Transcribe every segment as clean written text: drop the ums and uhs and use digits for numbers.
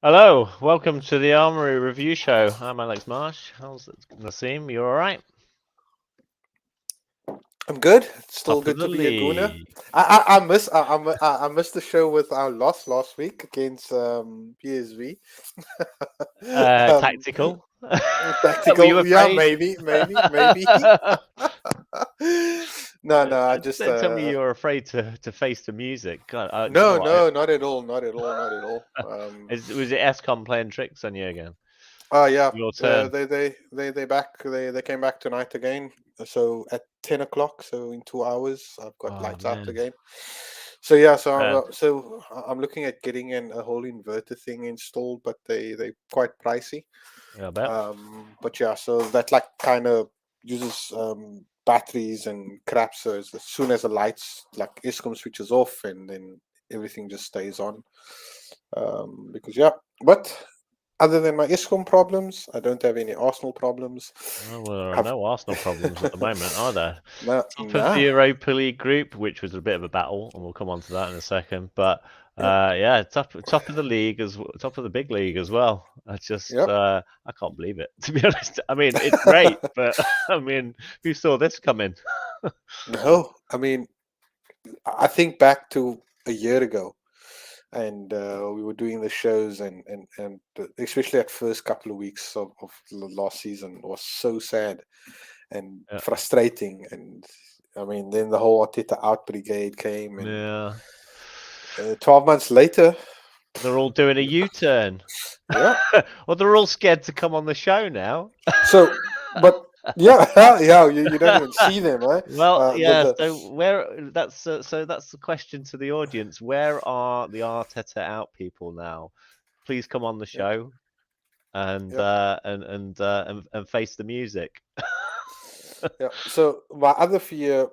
Hello, welcome to the Armoury Review Show. I'm Alex Marsh. How's it, Nassim? You all right? I'm good. It's still Top of good the to be a Gooner. league. I missed the show with our loss last week against PSV. um, Tactical. Were you Tactical, yeah, afraid? maybe. No. I just Don't tell me you're afraid to face the music. God, do you know no, what? no, not at all, not at all, not at all. Was it SCOM playing tricks on you again? Yeah, Your turn. they came back tonight again. So at 10 o'clock, so in 2 hours, I've got Oh lights out man. again. So yeah, Turn. I'm looking at getting a whole inverter thing installed, but they quite pricey. Yeah, I bet. But yeah, so that like kind of uses batteries and crap. So as soon as the lights like ISCOM switches off, and then everything just stays on. Because yeah, but other than my ISCOM problems, I don't have any Arsenal problems. Oh, well, there are I've no Arsenal problems at the moment, are there? no, Top of the no, Europa League group, which was a bit of a battle, and we'll come on to that in a second. But yep, yeah, top of the league top of the big league as well. yep. I can't believe it, to be honest. I mean, it's great, but I mean, who saw this coming? No, I mean, I think back to a year ago, and we were doing the shows, and especially that first couple of weeks of the last season was so sad and Yeah. frustrating. And I mean, then the whole Arteta out brigade came, and Yeah, 12 months later, they're all doing a U-turn. yeah. Well, they're all scared to come on the show now. So, but yeah, yeah, you don't even see them, right? Well, yeah. So The where that's the question to the audience. Where are the Arteta out people now? Please come on the yeah, show and yeah, and face the music. yeah. So my other fear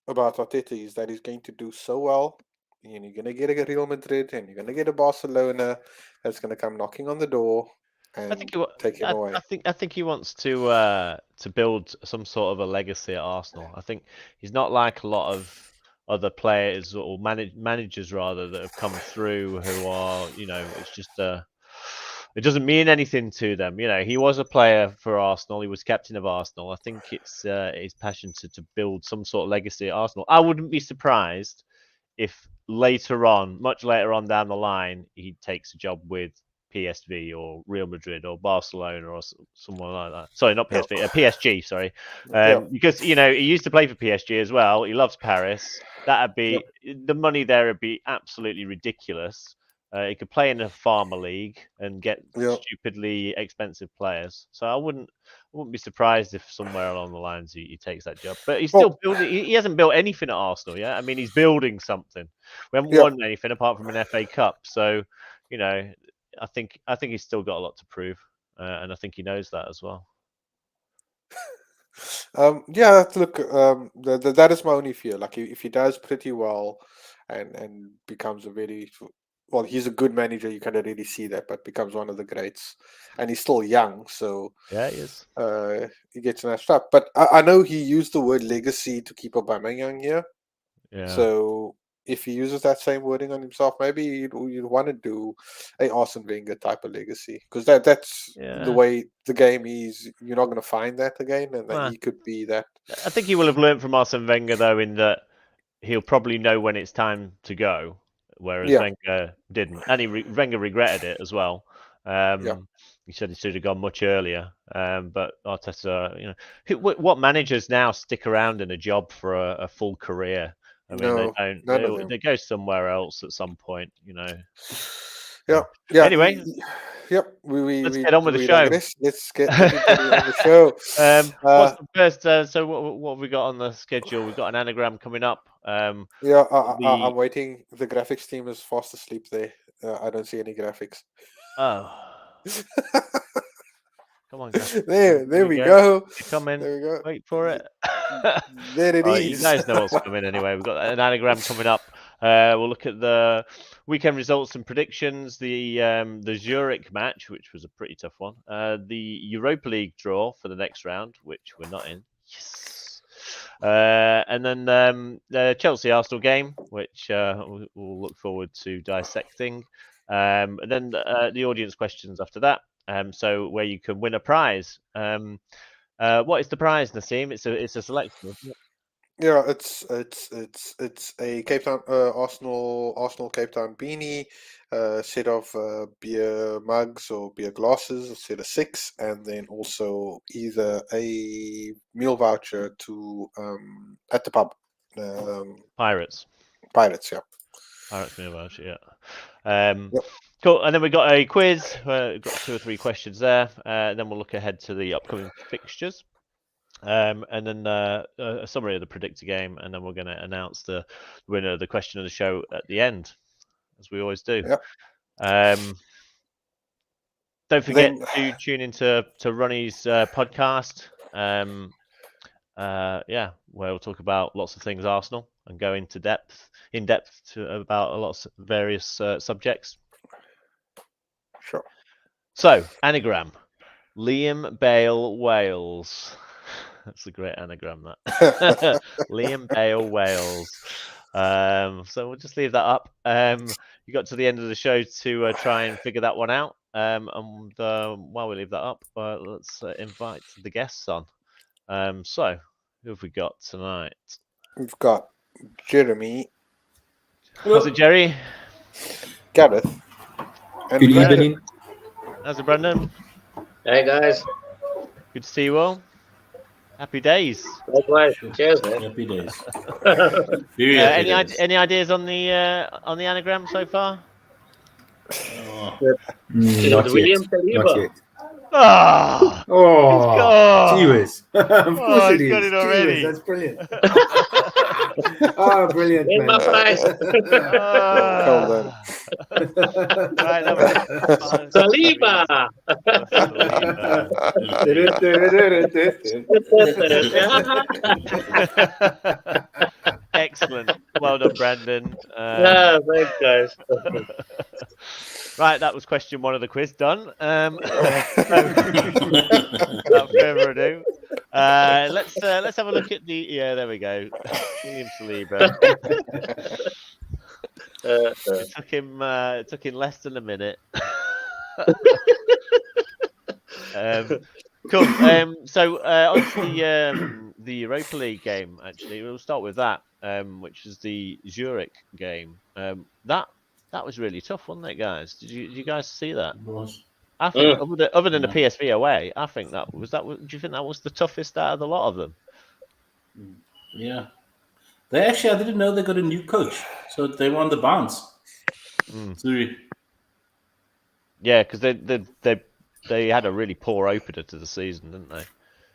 about Arteta is that he's going to do so well, and you're going to get a Real Madrid, and you're going to get a Barcelona that's going to come knocking on the door I think and he, wa- take him away. I think he wants to build some sort of a legacy at Arsenal. I think he's not like a lot of other players or managers rather that have come through who are, it's just it doesn't mean anything to them. He was a player for Arsenal. He was captain of Arsenal. I think it's his passion to build some sort of legacy at Arsenal. I wouldn't be surprised if later on, much later on down the line, he takes a job with PSV or Real Madrid or Barcelona or someone like that. Sorry, not Yeah, PSV, PSG. Sorry, yeah, because he used to play for PSG as well. He loves Paris. That'd yeah, be the money there would be absolutely ridiculous. He could play in a farmer league and get yeah. stupidly expensive players. So I wouldn't be surprised if somewhere along the lines he takes that job. But he's still Well, building. He hasn't built anything at Arsenal yet. I mean, he's building something. We haven't yeah. won anything apart from an FA Cup. So, you know, I think he's still got a lot to prove, and I think he knows that as well. Yeah. Look, that is my only fear. Like, if he does pretty well, and becomes a very well, he's a good manager. You can really see that, but becomes one of the greats, and he's still young, so Yeah, he is. he gets snatched up. But I know he used the word legacy to keep Aubameyang here. Yeah. So if he uses that same wording on himself, maybe you'd want to do a Arsene Wenger type of legacy, because that's the Yeah. way the game is. You're not going to find that again, and that Well, he could be that. I think he will have learned from Arsene Wenger though, in that he'll probably know when it's time to go, whereas Yeah, Wenger didn't, and Wenger regretted it as well. yeah. He said he should have gone much earlier. But Arteta, what managers now stick around in a job for a full career? I mean, they No, don't. none of them. They go somewhere else at some point. Yeah, So, yeah, anyway, yep. We let's get on with the we show. digress. Let's get everybody on the show. What's Uh, the first? So what have we got on the schedule? We've got an anagram coming up. yeah, I'm The waiting. The graphics team is fast asleep there. I don't see any graphics. oh, come on, graphics team. Here There we we go. go. They're coming. There we go. Wait for it. There it All right, you is. guys know what's coming anyway. We've got an anagram coming up. We'll look at the weekend results and predictions. The Zurich match, which was a pretty tough one. The Europa League draw for the next round, which we're not in. Yes. And then the Chelsea Arsenal game, which we'll look forward to dissecting. And then the audience questions after that. So where you can win a prize. What is the prize, Nassim? It's a selection, isn't it? Yeah, it's a Cape Town Arsenal Cape Town beanie, set of beer mugs or beer glasses, a set of 6, and then also either a meal voucher to at the pub. Pirates. Pirates, yeah. Pirates meal voucher, yeah. Yep. Cool. And then we've got a quiz. We've got 2 or 3 questions there. Then we'll look ahead to the upcoming fixtures. And then a summary of the predictor game, and then we're going to announce the winner of the question of the show at the end, as we always do. Yep. Don't forget to tune into Ronnie's podcast. Yeah, where we'll talk about lots of things Arsenal and go into in depth about a lot of various subjects. Sure. So, anagram. Liam Bale Wales. That's a great anagram, that. Liam Bale Wales. So we'll just leave that up. You got to the end of the show to try and figure that one out. And while we leave that up, let's invite the guests on. So, who have we got tonight? We've got Jeremy. How's it, Jerry? Gareth. And Good evening. How's it, Brendan? Hey guys. Good to see you all. Happy days. Likewise. Cheers, man. Happy days. Any ideas on the anagram so far? Not William yet. Saliba. Not yet. Ah! Oh, Jeez. Of course it he's is. got it already. Jeez, that's brilliant. Oh, brilliant, Where's my man. prize? Right, Saliba. Excellent. Well done, Brandon. Yeah, thanks, guys. Right, that was question 1 of the quiz done. Without further ado, let's have a look at the. Yeah, there we go. William Saliba. It took him less than a minute. Cool. So on to the Europa League game. Actually, we'll start with that, which is the Zurich game. That was really tough, wasn't it, guys? Did you guys see that? It was. I think other than the PSV away, I think that. Do you think that was the toughest out of the lot of them? Yeah. I didn't know they got a new coach, so they won the bounce. Zurich. Yeah, because they had a really poor opener to the season, didn't they?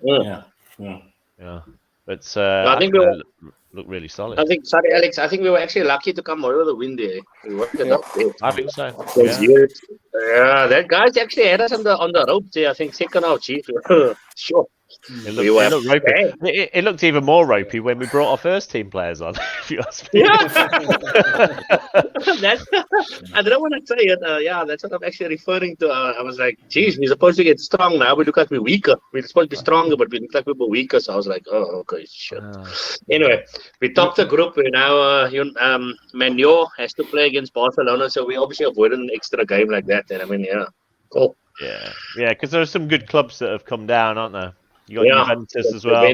Yeah. But I think we were, look really solid. sorry, Alex. I think we were actually lucky to come out with a win there. We worked it out there. I think so. Yeah, that guy's actually had us on the ropes there. I think second half, chief. Sure. It looked ropey. It looked even more ropey when we brought our first team players on. If you ask me. Yeah. I don't want to say it. That's what I'm actually referring to. I was like, geez, we're supposed to get strong now. We look like we're weaker. We're supposed to be stronger, but we look like we were weaker. So I was like, oh, okay, shit. Anyway, we topped the group. We now, Mendy has to play against Barcelona. So we obviously avoided an extra game like that. And I mean, yeah, cool. Yeah, because there are some good clubs that have come down, aren't there? You got Juventus as well. I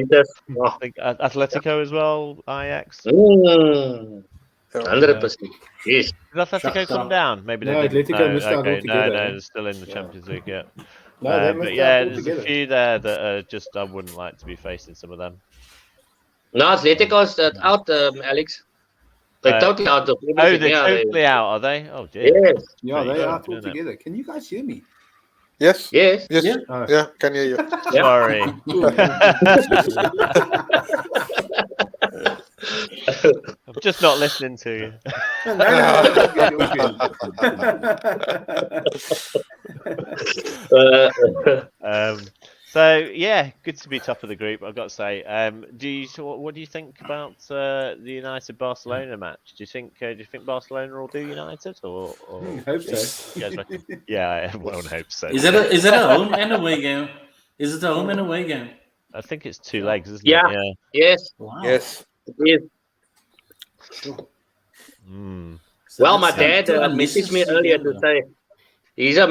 think Atletico as well. Ajax. 100%. Yes. Did Atletico come down? Maybe No, they didn't. Atletico missed out altogether. No, they're still in the Champions League. Yeah. No, But yeah, there's a few there that are just I wouldn't like to be facing some of them. No, Atletico's out, Alex. They're totally out. They're totally out, are they? Oh, dear. Yes. Yeah, they are altogether. Can you guys hear me? Yes. Yes. Yeah. Yeah. Can hear you. Sorry. I'm just not listening to you. So yeah, good to be top of the group. I've got to say. What do you think about the United Barcelona match? Do you think Barcelona will do United or hope so. You guys reckon? Yeah, everyone hopes so. Is it a home and away game? Is it a home and away game? I think it's 2 legs, isn't it? Yeah. Yes. Wow. Yes. Yes. Cool. Well, my that's dad too messaged me unnecessary, earlier to yeah. say he's a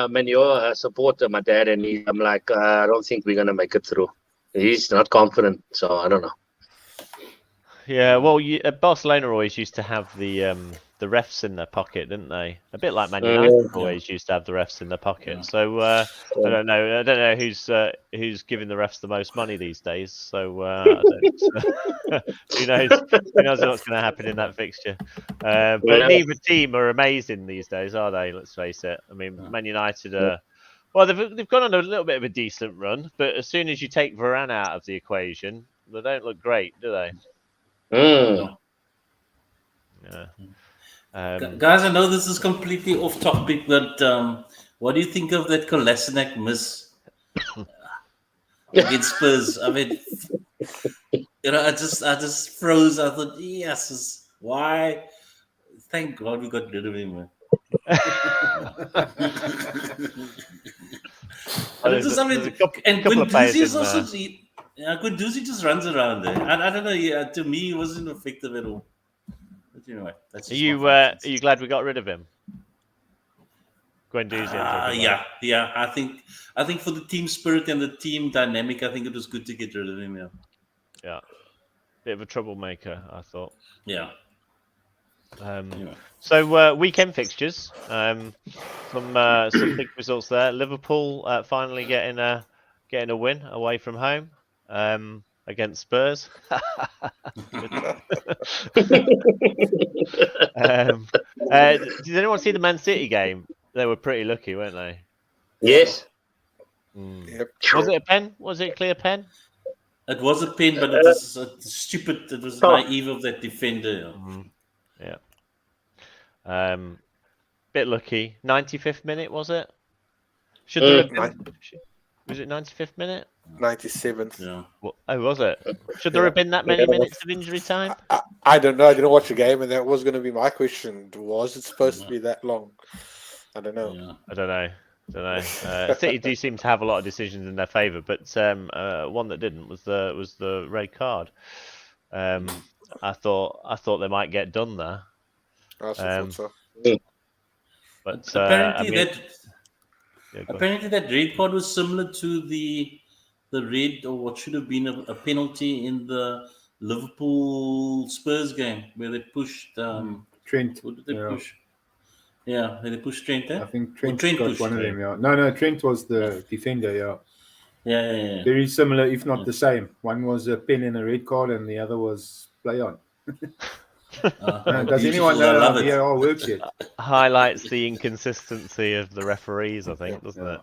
Manure supporter, my dad, and I'm like, I don't think we're gonna make it through. He's not confident, so I don't know. Yeah, well, Barcelona always used to have the refs in their pocket, didn't they? A bit like Man United always used to have the refs in their pocket. Yeah. So I don't know. I don't know who's giving the refs the most money these days. So I don't, who knows? Who knows what's going to happen in that fixture? But neither team are amazing these days, are they? Let's face it. I mean, Man United are. Well, they've gone on a little bit of a decent run, but as soon as you take Varane out of the equation, they don't look great, do they? Mm. Yeah. Guys, I know this is completely off topic, but what do you think of that Kolasinac miss against Spurs? I mean, I just froze. I thought, yes, why? Thank God we got rid of him, man. And Guendouzi is also. Guendouzi just runs around there. I don't know. Yeah, to me, he wasn't effective at all. But anyway, that's just are you glad we got rid of him? Guendouzi. Yeah. I think for the team spirit and the team dynamic, I think it was good to get rid of him. Yeah. Bit of a troublemaker, I thought. Yeah. So weekend fixtures. Some big results there. Liverpool finally getting a win away from home against Spurs. Did anyone see the Man City game? They were pretty lucky, weren't they? Yes. Yep. Was it a pen? Was it a clear pen? It was a pen, but it was stupid. It was naive of that defender. Yeah. Bit lucky. 95th minute, was it? Should there have been? Was it 95th minute? 97th. Yeah. Well, was it? Should there have been that many minutes of injury time? I don't know. I didn't watch the game, and that was going to be my question. Was it supposed to be that long? I don't know. Yeah. I don't know. City do seem to have a lot of decisions in their favour, but one that didn't was the red card. I thought they might get done there. I also thought so. But apparently that red card was similar to the red, or what should have been a penalty in the Liverpool Spurs game where they pushed Trent. Who did they push? Yeah, they pushed Trent. I think Trent got pushed one of them. Yeah, no, Trent was the defender. Yeah. Very similar, if not the same. One was a pen and a red card, and the other was play on. Does anyone know how VAR works yet? Highlights the inconsistency of the referees, I think, doesn't it?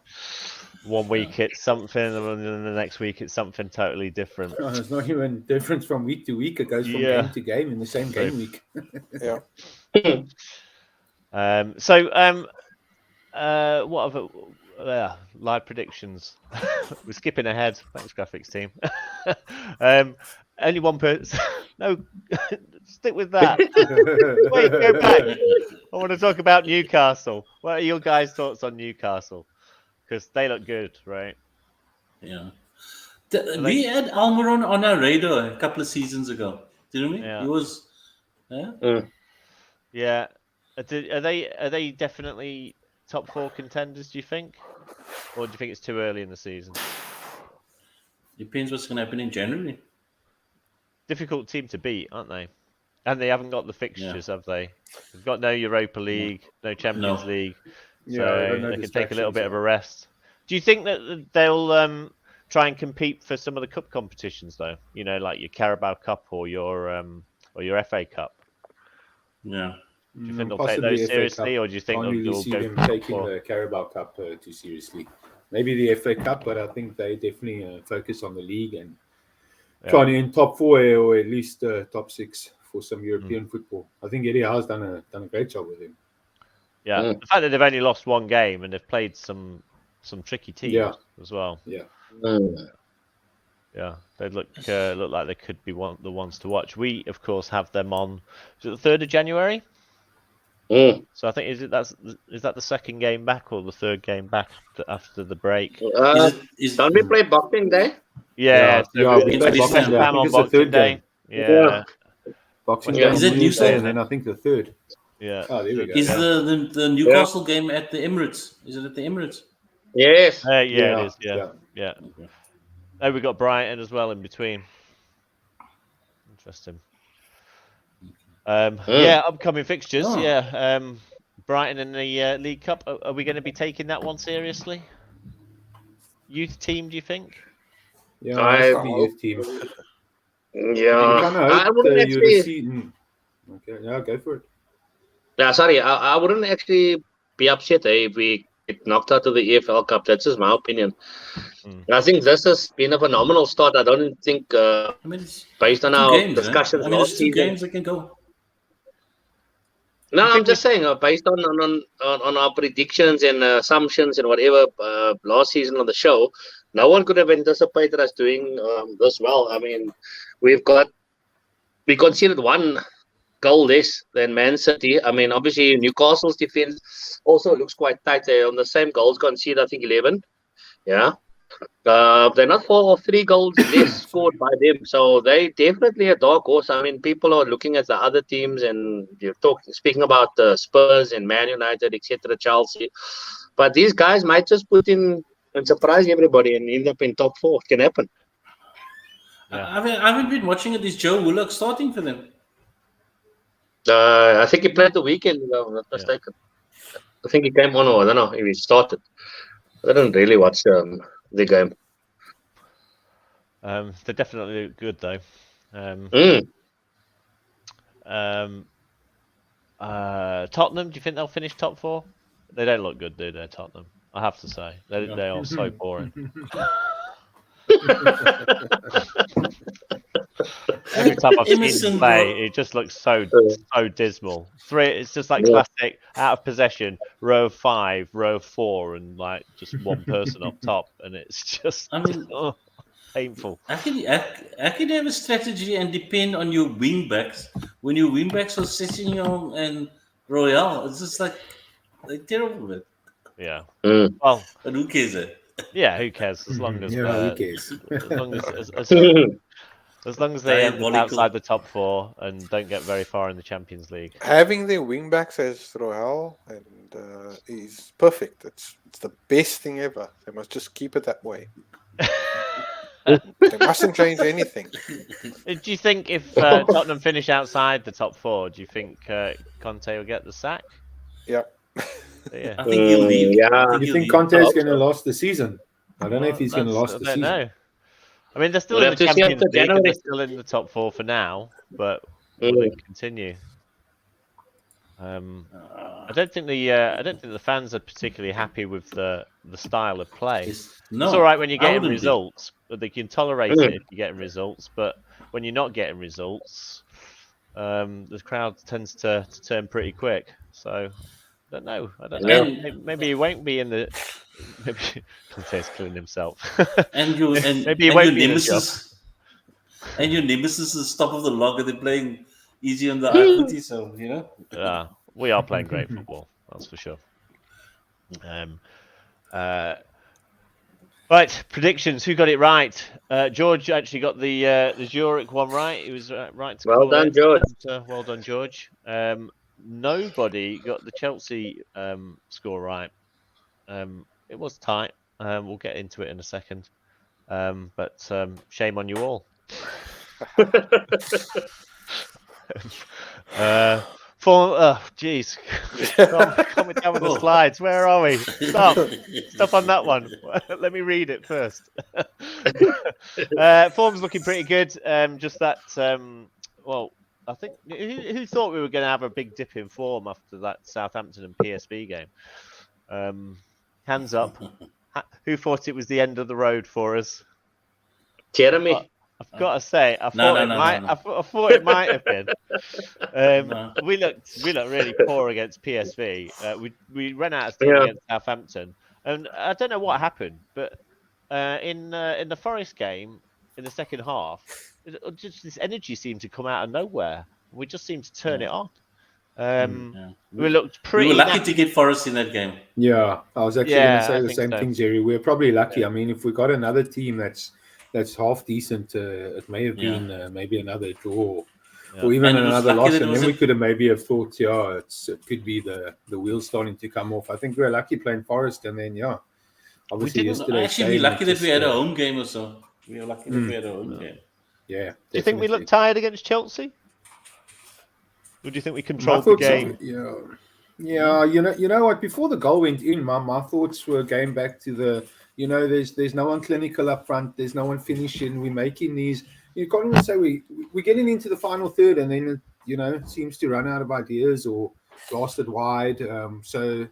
One week it's something, and then the next week it's something totally different. No, it's not even difference from week to week. It goes from game to game in the same game week. Yeah. What other live predictions? We're skipping ahead. Thanks, graphics team. Only one person. No, stick with that. Wait, go back. I want to talk about Newcastle. What are your guys' thoughts on Newcastle? Because they look good, right? Yeah. We had Almiron on our radar a couple of seasons ago, didn't we? Yeah. He was. Yeah. Are they definitely top 4 contenders, do you think? Or do you think it's too early in the season? Depends what's going to happen in January. Difficult team to beat, aren't they? And they haven't got the fixtures, have they? They've got no Europa League, no Champions League. So they can take a little bit of a rest. Do you think that they'll try and compete for some of the cup competitions, though? You know, like your Carabao Cup or your FA Cup? Yeah. Do you think they'll take those seriously, or do you think they'll see them taking the Carabao Cup too seriously? Maybe the FA Cup, but I think they definitely focus on the league and trying to end top 4 or at least top 6 for some European football. I think Eddie Howe's done a great job with him. Yeah, the fact that they've only lost one game and they've played some tricky teams as well. Yeah. Yeah, they look like they could be the ones to watch. We, of course, have them on. Is it the 3rd of January? So I think is that the second game back or the third game back after the break? Don't we play Boxing Day? Yeah, we play Boxing Day. I think it's the third game. Yeah. Boxing Day. Is it New Tuesday, and then I think the 3rd. Yeah. Oh, there we go. Is Yeah. the Newcastle game at the Emirates? Is it at the Emirates? Yes. Yeah, it is. Yeah. Oh, we got Brighton as well in between. Interesting. Yeah, upcoming fixtures. Oh. Yeah, Brighton in the League Cup. Are we going to be taking that one seriously? Youth team, do you think? Yeah, it has to be youth team. Yeah. You kind of I hope wouldn't you're actually. receiving. Okay, yeah, go for it. Yeah, sorry. I wouldn't actually be upset if we get knocked out of the EFL Cup. That's just my opinion. I think this has been a phenomenal start. I don't think, I mean, it's based on 2 our games. discussions I mean, last it's 2 season. games that can go. No, I'm just saying, based on our predictions and assumptions and whatever last season on the show, no one could have anticipated us doing this well. I mean, we conceded 1 goal less than Man City. I mean, obviously Newcastle's defense also looks quite tight. They're on the same goals conceded, I think 11. Yeah. They're not 4 or 3 goals less scored by them, so they definitely a dark horse. I mean, people are looking at the other teams, and you're speaking about the Spurs and Man United, etc., Chelsea. But these guys might just put in and surprise everybody and end up in top 4. It can happen. Yeah. I haven't been watching it. Is Joe Willock starting for them? I think he played the weekend, if I'm not mistaken. I think he came on, or I don't know if he started. I didn't really watch the game. They definitely look good though. Tottenham, do you think they'll finish top 4? They don't look good, do they, Tottenham? I have to say. They are so boring. Every time I've seen them play, it just looks so dismal. It's just like classic out of possession, row 5, row 4, and like just one person up top, and it's just painful. How can you have a strategy and depend on your wing backs when your wing backs are Sessegnon and Royale? It's just like they're terrible, man. Yeah. Well, but who cares? Yeah, who cares? As long as who cares? as long as they end outside the top 4 and don't get very far in the Champions League. Having their wing backs as Royale and is perfect. It's the best thing ever. They must just keep it that way. They mustn't change anything. Do you think if Tottenham finish outside the top 4, do you think Conte will get the sack? Yeah. Yeah. I think he'll leave. You think Conte is going to last the season? I don't know if he's going to last the season. I don't know. I mean, they're still in the Champions League and they're still in the top 4 for now, but will they continue? I don't think the fans are particularly happy with the style of play. It's all right when you're getting results, but they can tolerate it if you're getting results. But when you're not getting results, the crowd tends to turn pretty quick. So I don't know. Maybe he won't be in the. Maybe Conte's killing himself. Maybe he won't be in the job. And your nemesis is top of the log, and they're playing easy on the equity, so you know. Yeah, we are playing great football. That's for sure. Right, predictions. Who got it right? George actually got the Zurich one right. He was right to call well done, it. George. Well done, George. Nobody got the Chelsea score right. It was tight. We'll get into it in a second. But shame on you all. Jeez. Coming down with the slides. Where are we? Stop on that one. Let me read it first. Form's looking pretty good. Just that, I think, who thought we were going to have a big dip in form after that Southampton and PSV game? Hands up. Who thought it was the end of the road for us? Jeremy. I've got to say, I thought it might have been. We looked really poor against PSV. We ran out of steam against Southampton, and I don't know what happened, but in the Forest game in the second half, just this energy seemed to come out of nowhere. We just seemed to turn it on. We looked pretty. We were lucky to get Forest in that game. Yeah, I was actually going to say the same thing, Jerry. We're probably lucky. I mean, if we got another team that's half decent, it may have been maybe another draw. or even And it was another lucky loss, that it and was then we a- could have maybe have thought, it could be the wheels starting to come off. I think we were lucky playing Forest, and then obviously didn't- yesterday's Actually, we're game, lucky it that we had just, a home game or so. We were lucky that we had a home game. yeah. Do you think we definitely. looked tired against Chelsea? Or do you think we My controlled the thoughts, game? yeah. You know what? Before the goal went in, my thoughts were going back to the, there's no one clinical up front. There's no one finishing. We're making these. You can't even say we're getting into the final third, and then it seems to run out of ideas or blasted wide. So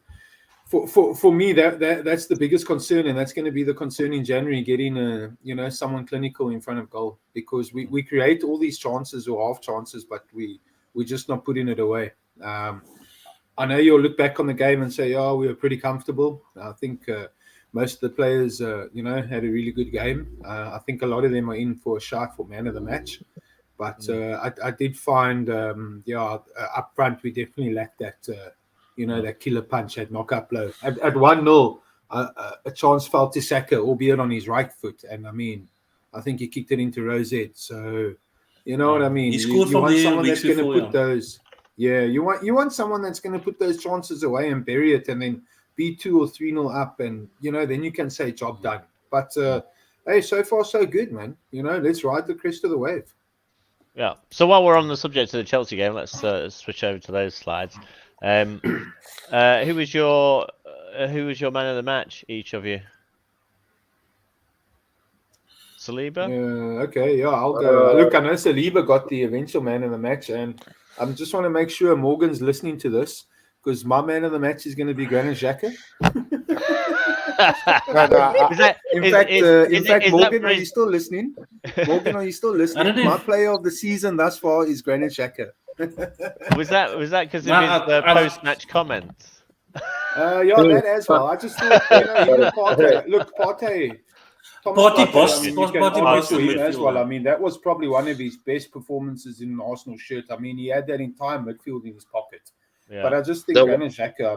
for me, that's the biggest concern, and that's going to be the concern in January, getting someone clinical in front of goal, because we create all these chances or half chances, but we're just not putting it away. I know you'll look back on the game and say, "Oh, we were pretty comfortable." I think most of the players, had a really good game. I think a lot of them are in for a shot for man of the match. But I did find, up front we definitely lacked that, that killer punch, that knockout blow. At 1-0, a chance fell to Saka, albeit on his right foot, and I think he kicked it into Rosette. So, you know what I mean. He scored You from want there someone weeks that's going to before, put those. Yeah, you want someone that's going to put those chances away and bury it, and then be 2 or 3-0 up, and then you can say job done. But hey, so far so good, man. Let's ride the crest of the wave. Yeah. So while we're on the subject of the Chelsea game, let's switch over to those slides. Who was your man of the match? Each of you. Saliba. Yeah. Okay. Yeah, I'll go. Look, I know Saliba got the eventual man of the match, and I just want to make sure Morgan's listening to this, because my man of the match is going to be Granit Xhaka. In fact, Morgan, are you still listening? Morgan, are you still listening? My player of the season thus far is Granit Xhaka. Was that because of his post-match comments? Yeah, that as well. I just thought, even Partey. Look, Partey. Partey boss as well. That was probably one of his best performances in an Arsenal shirt. He had that entire midfield in his pocket. Yeah. But I just think Granit Xhaka,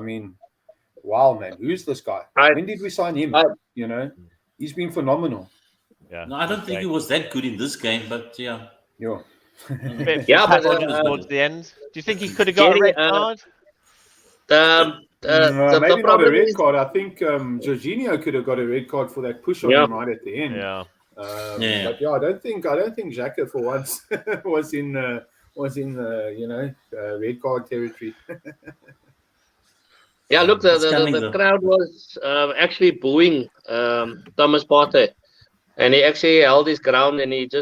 wow, man, who's this guy? When did we sign him? He's been phenomenal. Yeah. No, I don't think he was that good in this game, but yeah. But towards the end, do you think he could have got a red card? Maybe not a red card. I think Jorginho could have got a red card for that push on him right at the end. Yeah. But I don't think Xhaka for once was in red card territory. Yeah, look, the crowd was actually booing Thomas Partey, and he actually held his ground, and it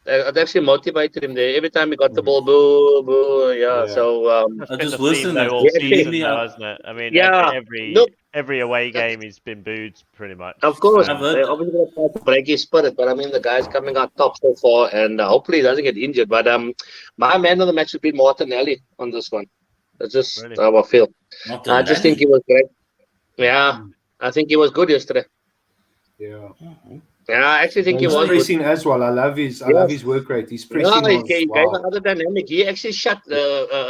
actually motivated him there. Every time he got the ball, boo, boo, yeah. So it's just worse than that all season, though, hasn't it? Every away game he's been booed pretty much. Of course, they're obviously going to try to break his spirit, but the guy's coming out top so far, and hopefully he doesn't get injured. But my man of the match has been Martinelli on this one. That's just how I feel. I just think he was great. Yeah, I think he was good yesterday. Yeah. Yeah, I actually think he was pressing good as well. I love his work rate. He's pressing. He gave another dynamic. He actually shut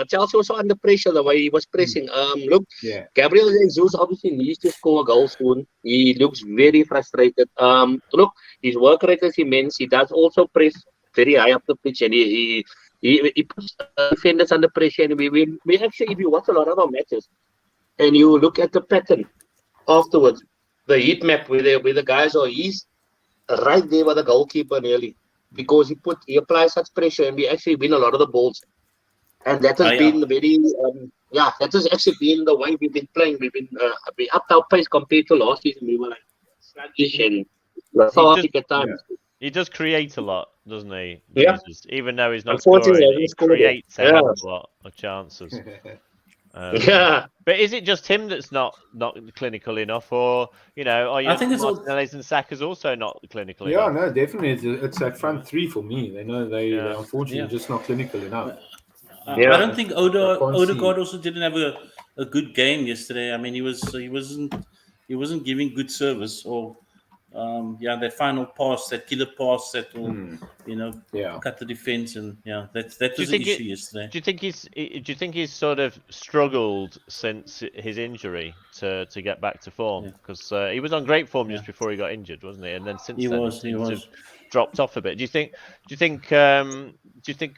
Chelsea was under pressure the way he was pressing. Look, Gabriel Jesus obviously needs to score a goal soon. He looks very frustrated. Look, his work rate is immense. He does also press very high up the pitch, and he puts defenders under pressure. And we actually, if you watch a lot of our matches, and you look at the pattern afterwards, the heat map where the guys are, he's right there with the goalkeeper nearly, because he applies such pressure, and we actually win a lot of the balls. And that has been very that has actually been the way we've been playing. We've been we upped our pace compared to last season. We were like sluggish and lethargic at times. He does create a lot, doesn't he? Yeah. Jesus? Even though he's not scoring, he creates a hell of a lot of chances. But is it just him that's not clinical enough, or I think it's Martinelli's and Saka's also not clinical enough? Yeah, no, definitely. It's that front three for me. They're unfortunately just not clinical enough. I don't think Odegaard also didn't have a good game yesterday. He wasn't giving good service, or that final pass, that killer pass that will, cut the defense, and that was the issue yesterday. Do you think he's sort of struggled since his injury to get back to form? Because he was on great form just before he got injured, wasn't he? And then since he seems to have dropped off a bit. Do you think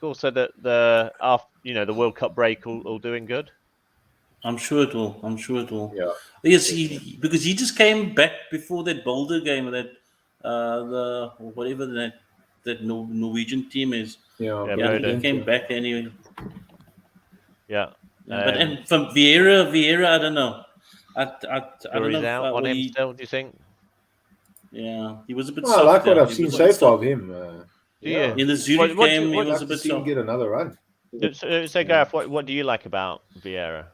also that the World Cup break will do him good? I'm sure it will. Yeah. Yes, because he just came back before that Boulder game, that that Norwegian team is. He came back anyway. Yeah. And from Vieira, I don't know. I don't know. Out on him still, do you think? Yeah, he was a bit. I like what I've seen so far of him. In the Zurich game, he was a bit soft. Get another run. So Gareth, what do you like about Vieira?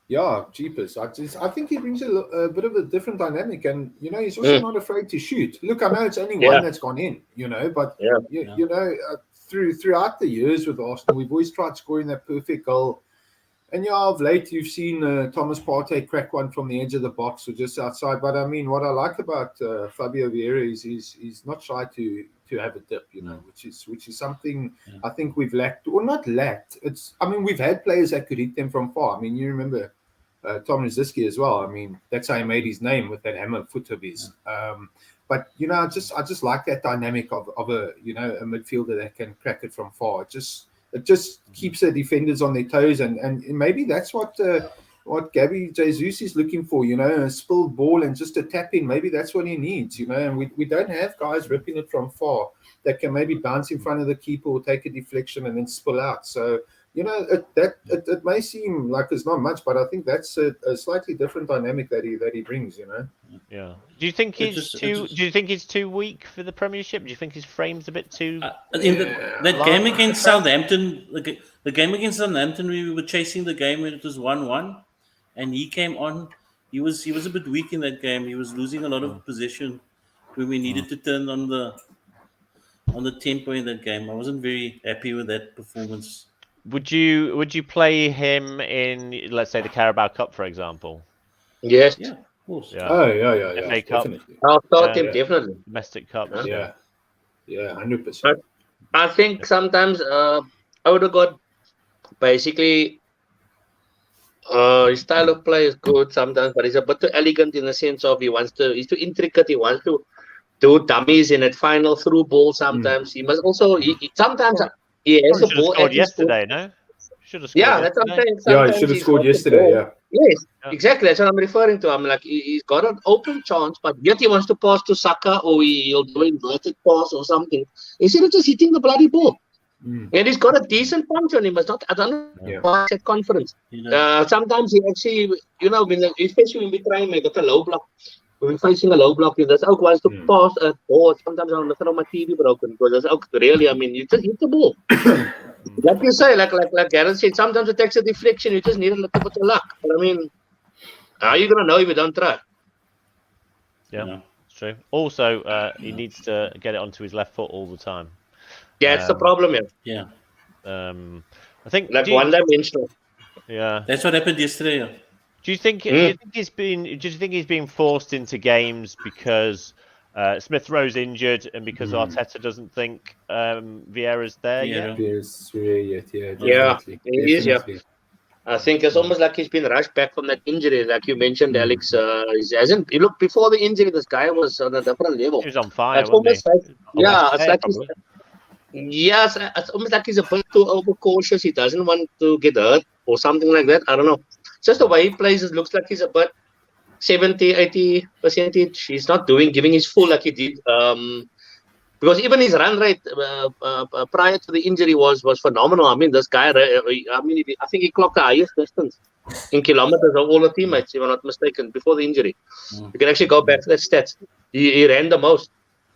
Yeah, jeepers. I think he brings a bit of a different dynamic, and he's also not afraid to shoot. Look, I know it's only one that's gone in, but throughout the years with Arsenal, we've always tried scoring that perfect goal. And of late you've seen Thomas Partey crack one from the edge of the box or just outside. But I mean, what I like about Fabio Vieira is he's not shy to have a dip, which is something I think we've lacked, or not lacked. We've had players that could hit them from far. I mean, you remember Tom Rosicky as well. I mean, that's how he made his name with that hammer foot of his. But I just like that dynamic of a a midfielder that can crack it from far. It just keeps the defenders on their toes, and maybe that's what Gabby Jesus is looking for. A spilled ball and just a tap in. Maybe that's what he needs. And we don't have guys ripping it from far that can maybe bounce in front of the keeper or take a deflection and then spill out. So. It may seem like there's not much, but I think that's a slightly different dynamic that he brings. Yeah. Do you think he's too weak for the Premiership? Do you think his frame's a bit too? That game against Southampton, the game against Southampton, we were chasing the game when it was 1-1, and he came on. He was a bit weak in that game. He was losing a lot of possession when we needed to turn on the tempo in that game. I wasn't very happy with that performance. Would you play him in, let's say, the Carabao Cup, for example? Yes. Yeah, of course. Yeah. Oh, yeah. FA Cup. Definitely. I'll start him definitely. Domestic Cup. Yeah, 100%. I think sometimes I would have got basically his style of play is good sometimes, but he's a bit too elegant in the sense of he's too intricate. He wants to do dummies in that final through ball sometimes. He must also sometimes. He has a ball scored yesterday, no? Should have scored. Yeah, that's what I'm saying. Yeah, he should have scored yesterday. Yeah. Yes, exactly. That's what I'm referring to. I'm like, he's got an open chance, but yet he wants to pass to Saka, or he'll do an inverted pass or something instead of just hitting the bloody ball. And he's got a decent punch on him. But I don't know why that confidence. Sometimes he actually, especially when we try and make it a low block. When we're facing a low block, that's ook wants to pass a ball. Sometimes I'm looking at my TV broken because that's ook really, you just hit the ball. Like you say, like Gareth said, sometimes it takes a deflection. You just need a little bit of luck. But how are you going to know if you don't try? Yeah, it's true. Also, he needs to get it onto his left foot all the time. Yeah, it's the problem, Yeah. I think one-dimensional. Yeah, that's what happened yesterday. Do you think he's being forced into games because Smith Rowe's injured and because Arteta doesn't think Vieira's there yet? Vieira's yet, yeah, he is. Yeah, I think it's almost like he's been rushed back from that injury, like you mentioned, Alex. He hasn't. Look, before the injury, this guy was on a different level. He was on fire. It's almost it's almost like he's a bit too overcautious. He doesn't want to get hurt or something like that. I don't know. Just the way he plays, it looks like he's about 70-80%. He's not giving his full like he did. Because even his run rate prior to the injury was phenomenal. I mean, this guy, I think he clocked the highest distance in kilometers of all the teammates, if I'm not mistaken, before the injury. You can actually go back to that stats. He ran the most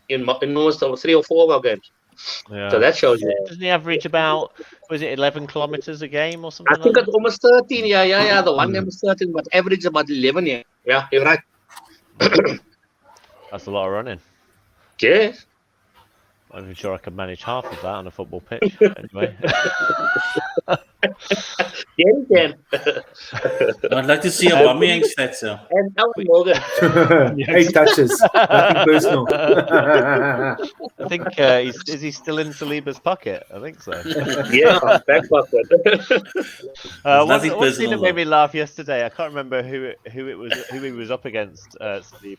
in almost 3 or 4 of our games. Yeah. So that shows you. Doesn't he average about, was it 11 kilometers a game or something? I think it's almost 13. Yeah. The one game is 13, but average about 11. Yeah, you're right. That's a lot of running. Yes. I'm not even sure I could manage half of that on a football pitch. Anyway. Yeah, you can. I'd like to see a Aubameyang stats. And Alan Morgan. 8 touches, nothing personal. I think is he still in Saliba's pocket? I think so. Yeah, back pocket. One nothing thing personal, that made though. me laugh yesterday, I can't remember who he was up against, Saliba.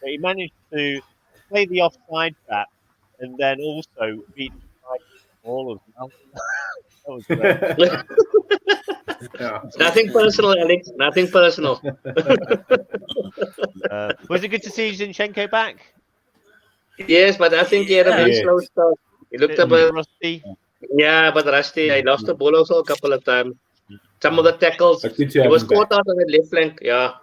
But he managed to play the offside trap and then also beat the ball as well. That was great. Yeah. Nothing personal, Alex. Nothing personal. Was it good to see Zinchenko back? Yes, but I think he had a very Yeah. slow start. He looked a Bit bit, rusty. yeah, but rusty. I lost the ball also a couple of times. Some of the tackles, But good to he have was him caught back. out on the left flank. Yeah.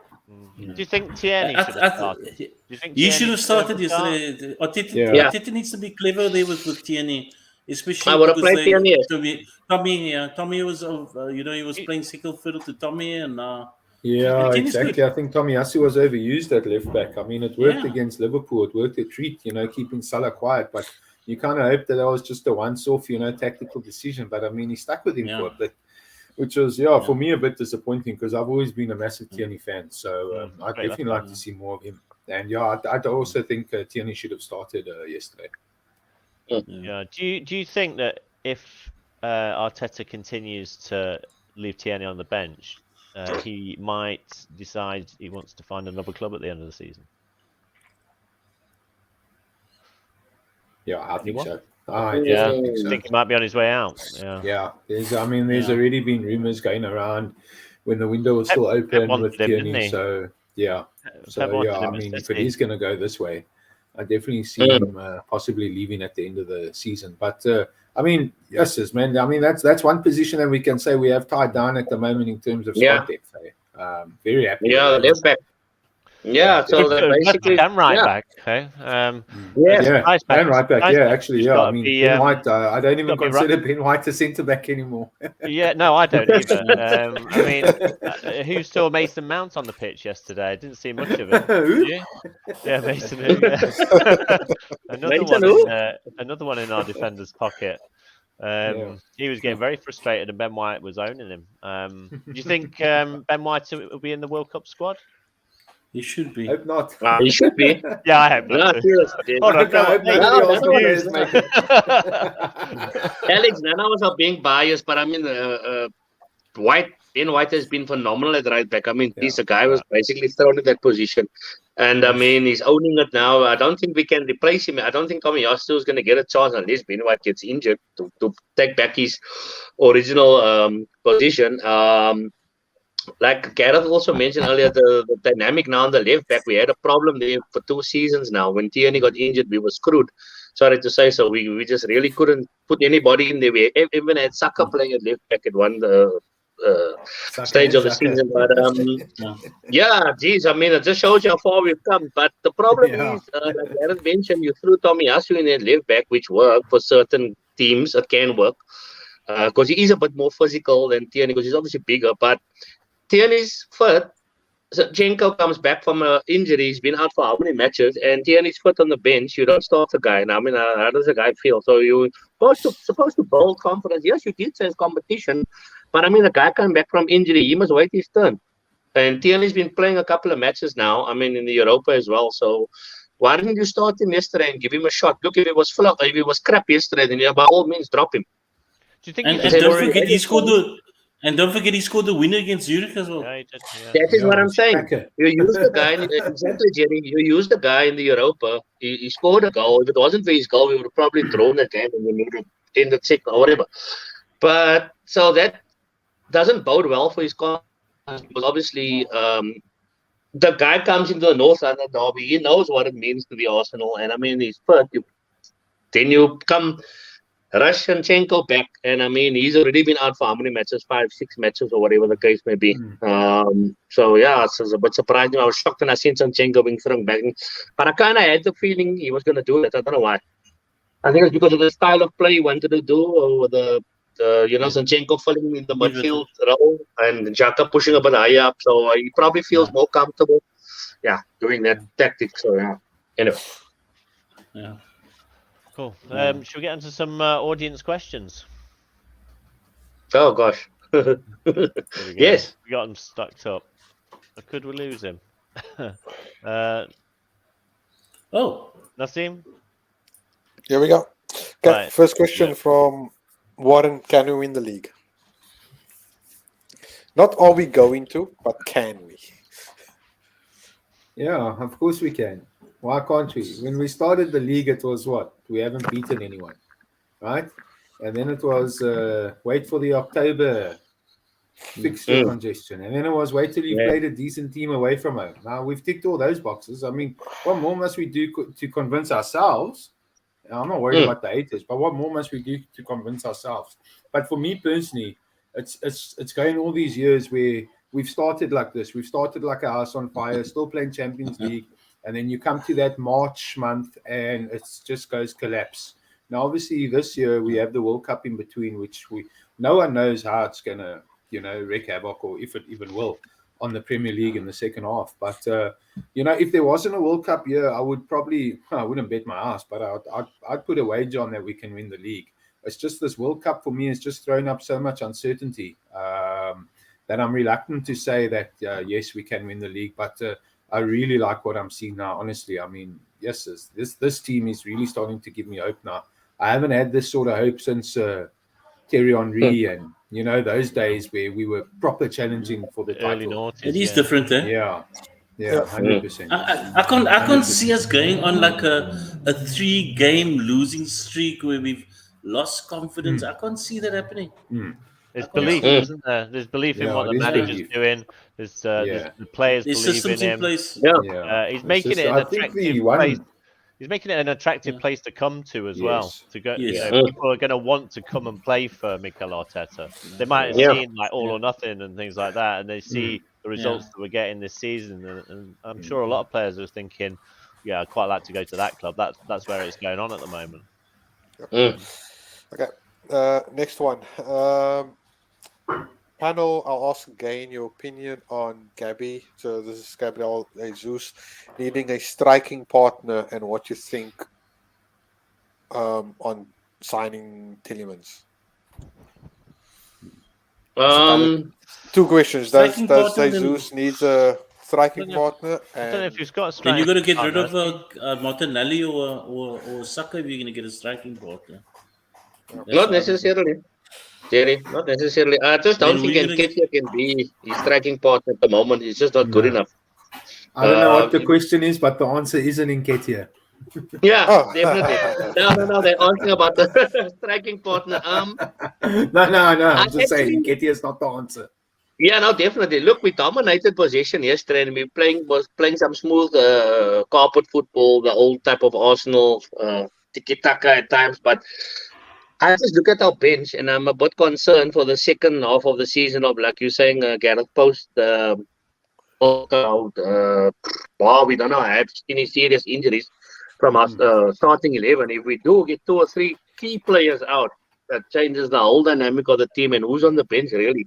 Do you think Tierney should have started? Do you think He Tierney should have started start? yesterday. Arteta, Yeah. Arteta needs to be clever there with Tierney, especially I would have because played Tierney, yes. Tommy was, he was playing second fiddle to Tommy, and Yeah, Tierney's exactly. good. I think Tomiyasu was overused at left back. I mean, it worked Yeah. against Liverpool. It worked a treat, keeping Salah quiet. But you kind of hope that was just a once-off, tactical decision. But I mean, he stuck with him for a bit, which was, for me, a bit disappointing because I've always been a massive Tierney fan. So I'd definitely like to see more of him. And I'd also think Tierney should have started yesterday. Yeah. Do you think that if Arteta continues to leave Tierney on the bench, he might decide he wants to find another club at the end of the season? Yeah, I think Anyone? so. I Yeah, definitely think I so. think he might be on his way out. Yeah. Yeah, there's already been rumours going around when the window was still open wanted with him, didn't Tierney. he? So Pep wanted him I at mean, if it City. is going to go this way, I definitely see him possibly leaving at the end of the season. But I mean, yes, man. I mean, that's one position that we can say we have tied down at the moment in terms of Yeah. squad depth. Very happy. Yeah, with that. left back. Yeah, so that basically. and right yeah. back. Okay. Yes. Yeah, Nice back. and right back. Nice Yeah, back. actually, He's yeah. gotta I mean, be, Ben White. I don't even gotta be consider Ben White a centre back anymore. Yeah, no, I don't either. I mean, who saw Mason Mount on the pitch yesterday? I didn't see much of him. Who? Did you? Yeah, Mason. Who? Yeah. Another one in our defender's pocket. He was getting very frustrated, and Ben White was owning him. Do you think Ben White will be in the World Cup squad? he should be. Hope not. He should be. Yeah, I hope No, not. seriously. Hold on, I hope none of no, the Arsenal no, players no. make it. Alex, none of us are being biased, but I mean, Ben White has been phenomenal at right back. I mean, he's a guy who was basically thrown in that position. And I mean, he's owning it now. I don't think we can replace him. I don't think Tomiyasu is going to get a chance unless Ben White gets injured to take back his original position. Like Gareth also mentioned earlier, the dynamic now on the left back, we had a problem there for 2 seasons now. When Tierney got injured, we were screwed. Sorry to say so. We just really couldn't put anybody in there. We even had Saka playing at left back at one stage of the season. But yeah, geez, I mean, it just shows you how far we've come. But the problem is, like Gareth mentioned, you threw Tomiyasu in at left back, which worked for certain teams. It can work because he is a bit more physical than Tierney because he's obviously bigger. But Tierney's fit. Zinchenko comes back from an injury. He's been out for how many matches? And Tierney's foot on the bench. You don't start the guy. Now, I mean, how does the guy feel? So you're supposed to build confidence. Yes, you did say it's competition. But, I mean, the guy coming back from injury, he must wait his turn. And Tierney's been playing a couple of matches now. I mean, in the Europa as well. So why didn't you start him yesterday and give him a shot? Look, if it was crap yesterday, then by all means drop him. Do you think? And don't forget he scored the. And don't forget, he scored the winner against Zurich as well. Yeah, he did, yeah. That is what I'm saying. You use the guy, exactly, Jerry. You use the guy in the Europa. He scored a goal. If it wasn't for his goal, we would have probably thrown the game and we would have ended second or whatever. But so that doesn't bode well for his confidence because obviously the guy comes into the North London derby. He knows what it means to be Arsenal. And I mean, he's first. Then you come. Rush Zinchenko back, and I mean he's already been out for how many matches? 5, 6 matches, or whatever the case may be. So yeah, it was a bit surprising. I was shocked when I seen Zinchenko being thrown back, but I kind of had the feeling he was going to do it. I don't know why. I think it's because of the style of play he wanted to do, or the Zinchenko filling in the midfield role and Xhaka pushing a bit higher up. So he probably feels more comfortable, doing that tactic. So yeah, anyway. Yeah. Cool. Yeah. Should we get into some audience questions? Oh gosh. Here we go. Yes. We got him stuck up. Or could we lose him? Oh, Nassim? Here we go. Okay, Right. first question from Warren: can we win the league? Not are we going to, but can we? Yeah, of course we can. Why can't we? When we started the league, it was what? We haven't beaten anyone, right? And then it was wait for the October fixture congestion. And then it was wait till you played a decent team away from home. Now we've ticked all those boxes. I mean, what more must we do to convince ourselves? I'm not worried about the haters, but what more must we do to convince ourselves? But for me personally, it's going all these years where we've started like this. We've started like a house on fire, still playing Champions League. And then you come to that March month and it just goes collapse. Now, obviously, this year we have the World Cup in between, which no one knows how it's going to, wreak havoc or if it even will on the Premier League in the second half. But, if there wasn't a World Cup year, I would I wouldn't bet my ass, but I'd put a wager on that we can win the league. It's just this World Cup for me has just thrown up so much uncertainty that I'm reluctant to say that, yes, we can win the league. But I really like what I'm seeing now, honestly. I mean, yes, this team is really starting to give me hope now. I haven't had this sort of hope since Thierry Henry and, those days where we were proper challenging for the Early title. noughties. it is different, eh? Yeah, 100%. I can't see us going on like a 3-game losing streak where we've lost confidence. I can't see that happening. There's belief, isn't there? There's belief in Yeah, what it the is manager's belief. doing. There's the players There's believe in systems in him. place. Yeah. He's making it an I think attractive the one. place. He's making it an attractive place to come to as well. Yes. To go, Yes. people are going to want to come and play for Mikel Arteta. They might have seen like all or nothing and things like that, and they see the results that we're getting this season. And I'm sure a lot of players are thinking, "Yeah, I'd quite like to go to that club." That's where it's going on at the moment. Okay, next one. Panel, I'll ask again your opinion on Gabby. So this is Gabriel Jesus needing a striking partner and what you think on signing Tielemans. Two questions. Does Striking partner, Jesus needs a striking partner? I don't know if he's got a Then striking. you got to get rid partner. of Martinelli or Saka if you're going to get a striking partner. Not necessarily. Jerry, not necessarily. I just don't Then think we're gonna- Nketiah can be his striking partner at the moment. He's just not good enough. I don't know what the question is, but the answer isn't Nketiah. Yeah, definitely. No. They're asking about the striking partner. No. I'm just saying Nketiah is not the answer. Yeah, no, definitely. Look, we dominated possession yesterday, and we was playing some smooth carpet football, the old type of Arsenal tiki-taka at times. But I just look at our bench, and I'm a bit concerned for the second half of the season of, like you're saying, Gareth Post. We don't know, I have any serious injuries from us starting 11. If we do get 2 or 3 key players out, that changes the whole dynamic of the team and who's on the bench, really.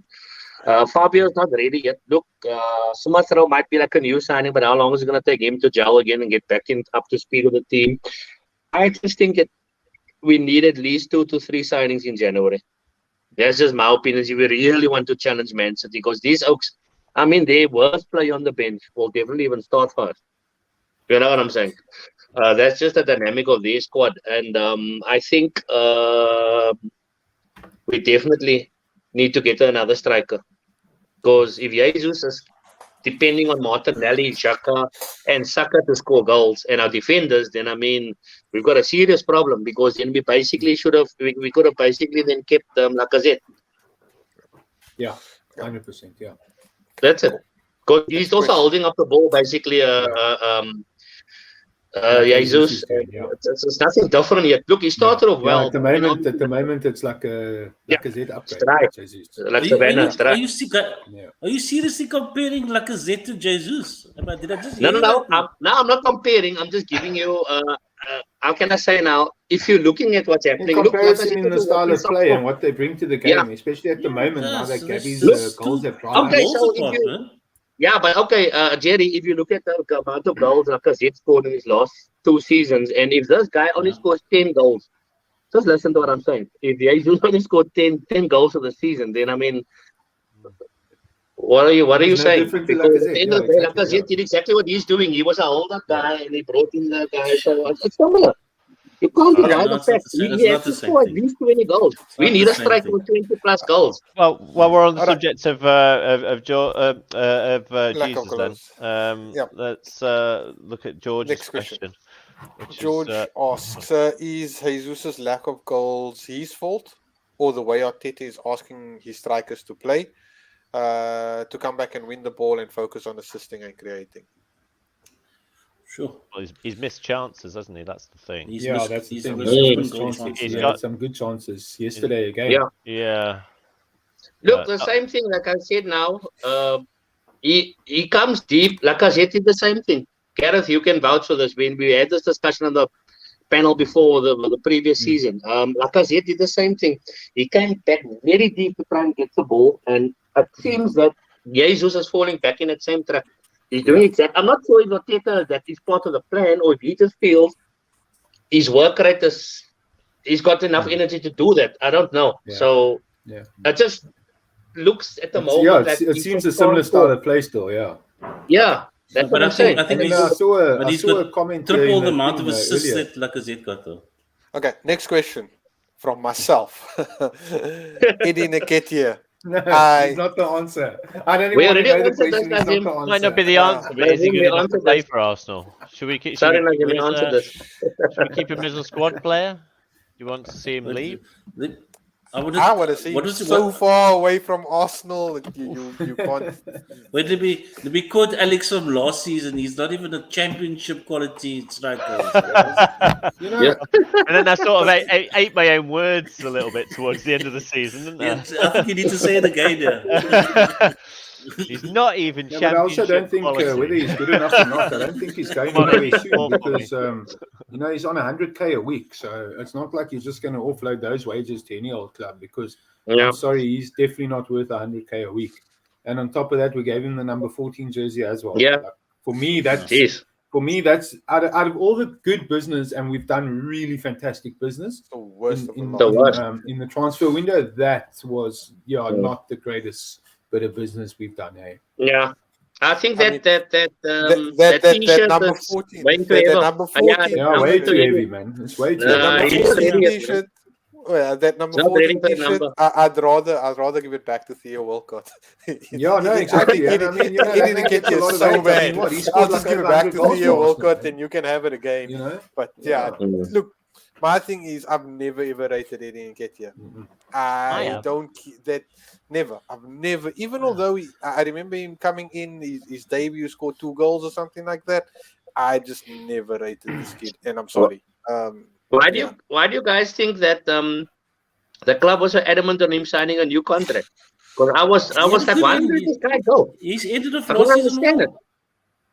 Fabio's not ready yet. Look, Smith Rowe might be like a new signing, but how long is it going to take him to gel again and get back up to speed with the team? I just think that we need at least 2 to 3 signings in January. That's just my opinion. If we really want to challenge Man City, because these Oaks, I mean, their worst player on the bench will definitely even start first. You know what I'm saying? That's just the dynamic of their squad. And I think we definitely need to get another striker. Because if Jesus is depending on Martinelli, Saka, and Saka to score goals, and our defenders, then I mean, we've got a serious problem, because then we basically we could have basically then kept Lacazette. Yeah, 100%. Yeah, that's it. Because he's also holding up the ball, basically. Jesus, it's nothing different yet. Look, he started off well. At the moment, it's like a Lacazette upgrade. Right. Like Savannah. Are you seriously comparing Lacazette to Jesus? Did I just No. I'm not comparing. I'm just giving you. How can I say now? If you're looking at what's happening, comparison in the style of play and what they bring to the game, especially at the moment now that Gabby's goals have dried. Okay, so if you. Yeah, but okay, Jerry, if you look at the amount of goals Lacazette scored in his last 2 seasons, and if this guy only scores 10 goals, just listen to what I'm saying. If Jesus only scored 10 goals for the season, then I mean, what are you He's no saying? different to Because at Lacazette. the end Yeah, of the day, exactly. Lacazette did exactly what he's doing. He was a hold-up guy, and he brought in the guy. So it's similar. You can't deny no, the it's not fact. the same. He It's has not to the same score at thing. least 20 goals. We not need the a same striker thing. with 20-plus goals. Well, while we're on the Alright. subject of Lack of Jesus, then goals. Yeah. let's look at George's Next question. which George is asks, is Jesus' lack of goals his fault, or the way Arteta is asking his strikers to play, to come back and win the ball and focus on assisting and creating? Sure. well, he's missed chances, hasn't he? That's the thing. He's Yeah, missed, that's the he's thing. missed Yeah. open Missed goal chances. chances. He's He got- had some good chances yesterday again. Yeah. Yeah. Look, the same thing, like I said now, he comes deep. Lacazette did the same thing. Gareth, you can vouch for this. When we had this discussion on the panel before the previous season, Lacazette did the same thing. He came back very deep to try and get the ball, and it seems that Jesus is falling back in that same trap. He's doing exactly. I'm not sure if Arteta that is part of the plan, or if he just feels his work rate is. He's got enough energy to do that. I don't know. Yeah. So Yeah. it just looks at the It's- moment yeah, that it he seems just a similar can't style score. of play still. Yeah. Yeah, that's But what I I'm think- saying. I think And And he's- I saw But I he's saw got a comment triple here in the amount of thing, assists earlier. that Lacazette got, though. Okay, next question from myself. Eddie Nketiah. No, I- it's not the answer. I don't We even want to already know the answered question. that, It's not Nazim. the answer. Might not be the answer, but is he Nazim, good we enough to answered play this. for Arsenal? Should we keep Sorry, him Nazim, we as answered this. should we keep him as a squad player? Do you want to see him But leave? I want to see him so far away from Arsenal that you can't. Wait, let me quote Alex from last season. He's not even a championship quality striker. You know, Yeah. And then I sort of ate my own words a little bit towards the end of the season, didn't I? Yeah, I think you need to say it again. Yeah. He's not even yeah, but I also don't championship think quality. whether he's good enough or not. I don't think he's going Come on, anywhere Ed, soon fall for because you know he's on 100k a week, so it's not like he's just going to offload those wages to any old club. Because Yeah. I'm sorry, he's definitely not worth 100k a week. And on top of that, we gave him the number 14 jersey as well. Yeah. Like, for me, that's Jeez. out of all the good business, and we've done really fantastic business The worst of the in, lot. The worst. in the transfer window. That was not the greatest bit of business we've done. Hey, Yeah. I think I mean, that that t-shirt number is 14, going to that ever. number Yeah, 14, yeah, number way too too heavy. heavy, man. It's way too Nah, that heavy. number he's 14 ready. t-shirt. Well, that number It's not 14 ready for the t-shirt. number. I'd rather give it back to Theo Walcott. Yeah, no, exactly. And I mean, you know, he that didn't get gets a you lot of so hate. I bad. mean, what, he I'll scored just like give it over back 100 to goals Theo for Arsenal, Walcott, man. and you can have it again. You know, But look, my thing is, I've never ever rated Eddie Nketiah. I have. don't that never. I've never, even although I remember him coming in his debut, scored 2 goals or something like that. I just never rated this kid, and I'm sorry. Why do you guys think that the club was so adamant on him signing a new contract? Because I was like, why did this guy go? He's ended the I don't last season understand it. well.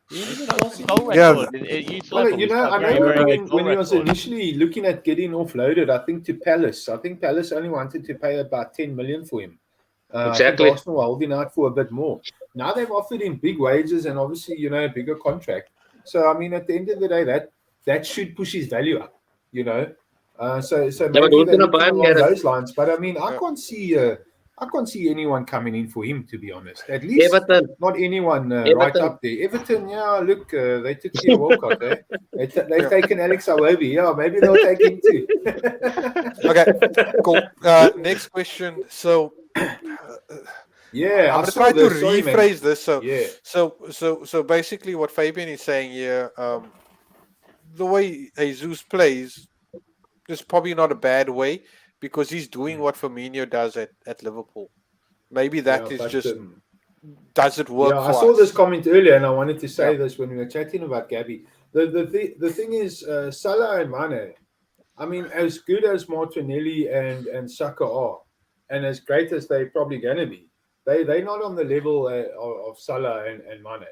He ended the last season. Goal Yeah. record at youth well, level. you he's know, got I a very, remember very good goal when he was record. initially looking at getting offloaded, I think to Palace. I think Palace only wanted to pay about 10 million for him. Exactly. I think Arsenal were holding out for a bit more. Now they've offered him big wages and obviously, you know, a bigger contract. So I mean, at the end of the day, that should push his value up. You know, so but maybe who's they're gonna looking buy him, along Gareth? those lines. But I mean, I can't see anyone coming in for him, to be honest. At least Everton. not anyone right Everton. up there. Everton, yeah, look, they took Theo Walcott, eh? They've taken Alex Iwobi. Yeah, maybe they'll take him too. Okay, cool. Next question. So, Yeah, I'm I gonna saw try to this. Sorry, man. rephrase this. So, Yeah. so basically, what Fabian is saying here, the way Jesus plays is probably not a bad way because he's doing what Firmino does at Liverpool. Maybe that Yeah, is but, just does it work? Yeah, for I saw us? this comment earlier, and I wanted to say Yeah. this when we were chatting about Gabby. The thing is, Salah and Mane. I mean, as good as Martinelli and Saka are, and as great as they're probably going to be, they're not on the level of Salah and Mane.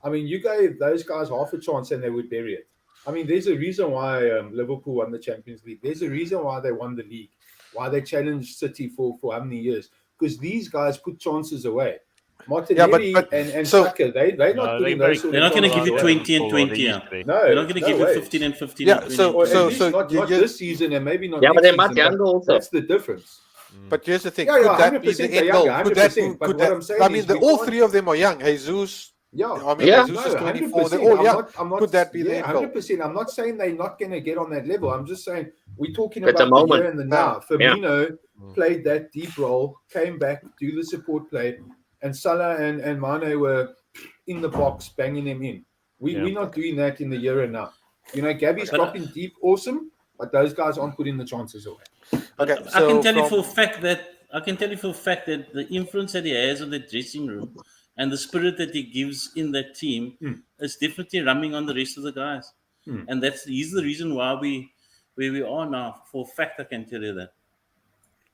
I mean, you gave those guys half a chance and they would bury it. I mean, there's a reason why Liverpool won the Champions League. There's a reason why they won the league, why they challenged City for how many years. Because these guys put chances away. Martinelli but and so- Saka, they're not putting those sort They're of not going to goals give you away. 20 and 20. Yeah. No, They're not going to no give you way. 15 and 15 Yeah, and 20. so- Or at least so not you- this season and maybe not Yeah, but next they're much season. younger also. That's the difference. But here's the thing: Yeah, could yeah, that be 100% the they're end goal? younger, Could that? 100%, but Could what that? I'm saying I mean, is we all can't- three of them are young. Jesus. Yeah, I mean, Yeah. Jesus is 24. They're 100%. all young. I'm not, Could that be the end goal? 100%. I'm not saying they're not going to get on that level. I'm just saying we're talking At the about the moment. here and the now. Yeah. Firmino played that deep role, came back, do the support play, and Salah and Mane were in the box, banging them in. We're not doing that in the here and now. You know, Gabby's dropping deep, awesome, but those guys aren't putting the chances away. Okay, I can tell you from- for a fact that the influence that he has on the dressing room and the spirit that he gives in that team is definitely rubbing on the rest of the guys. And he's the reason why where we are now. For a fact, I can tell you that.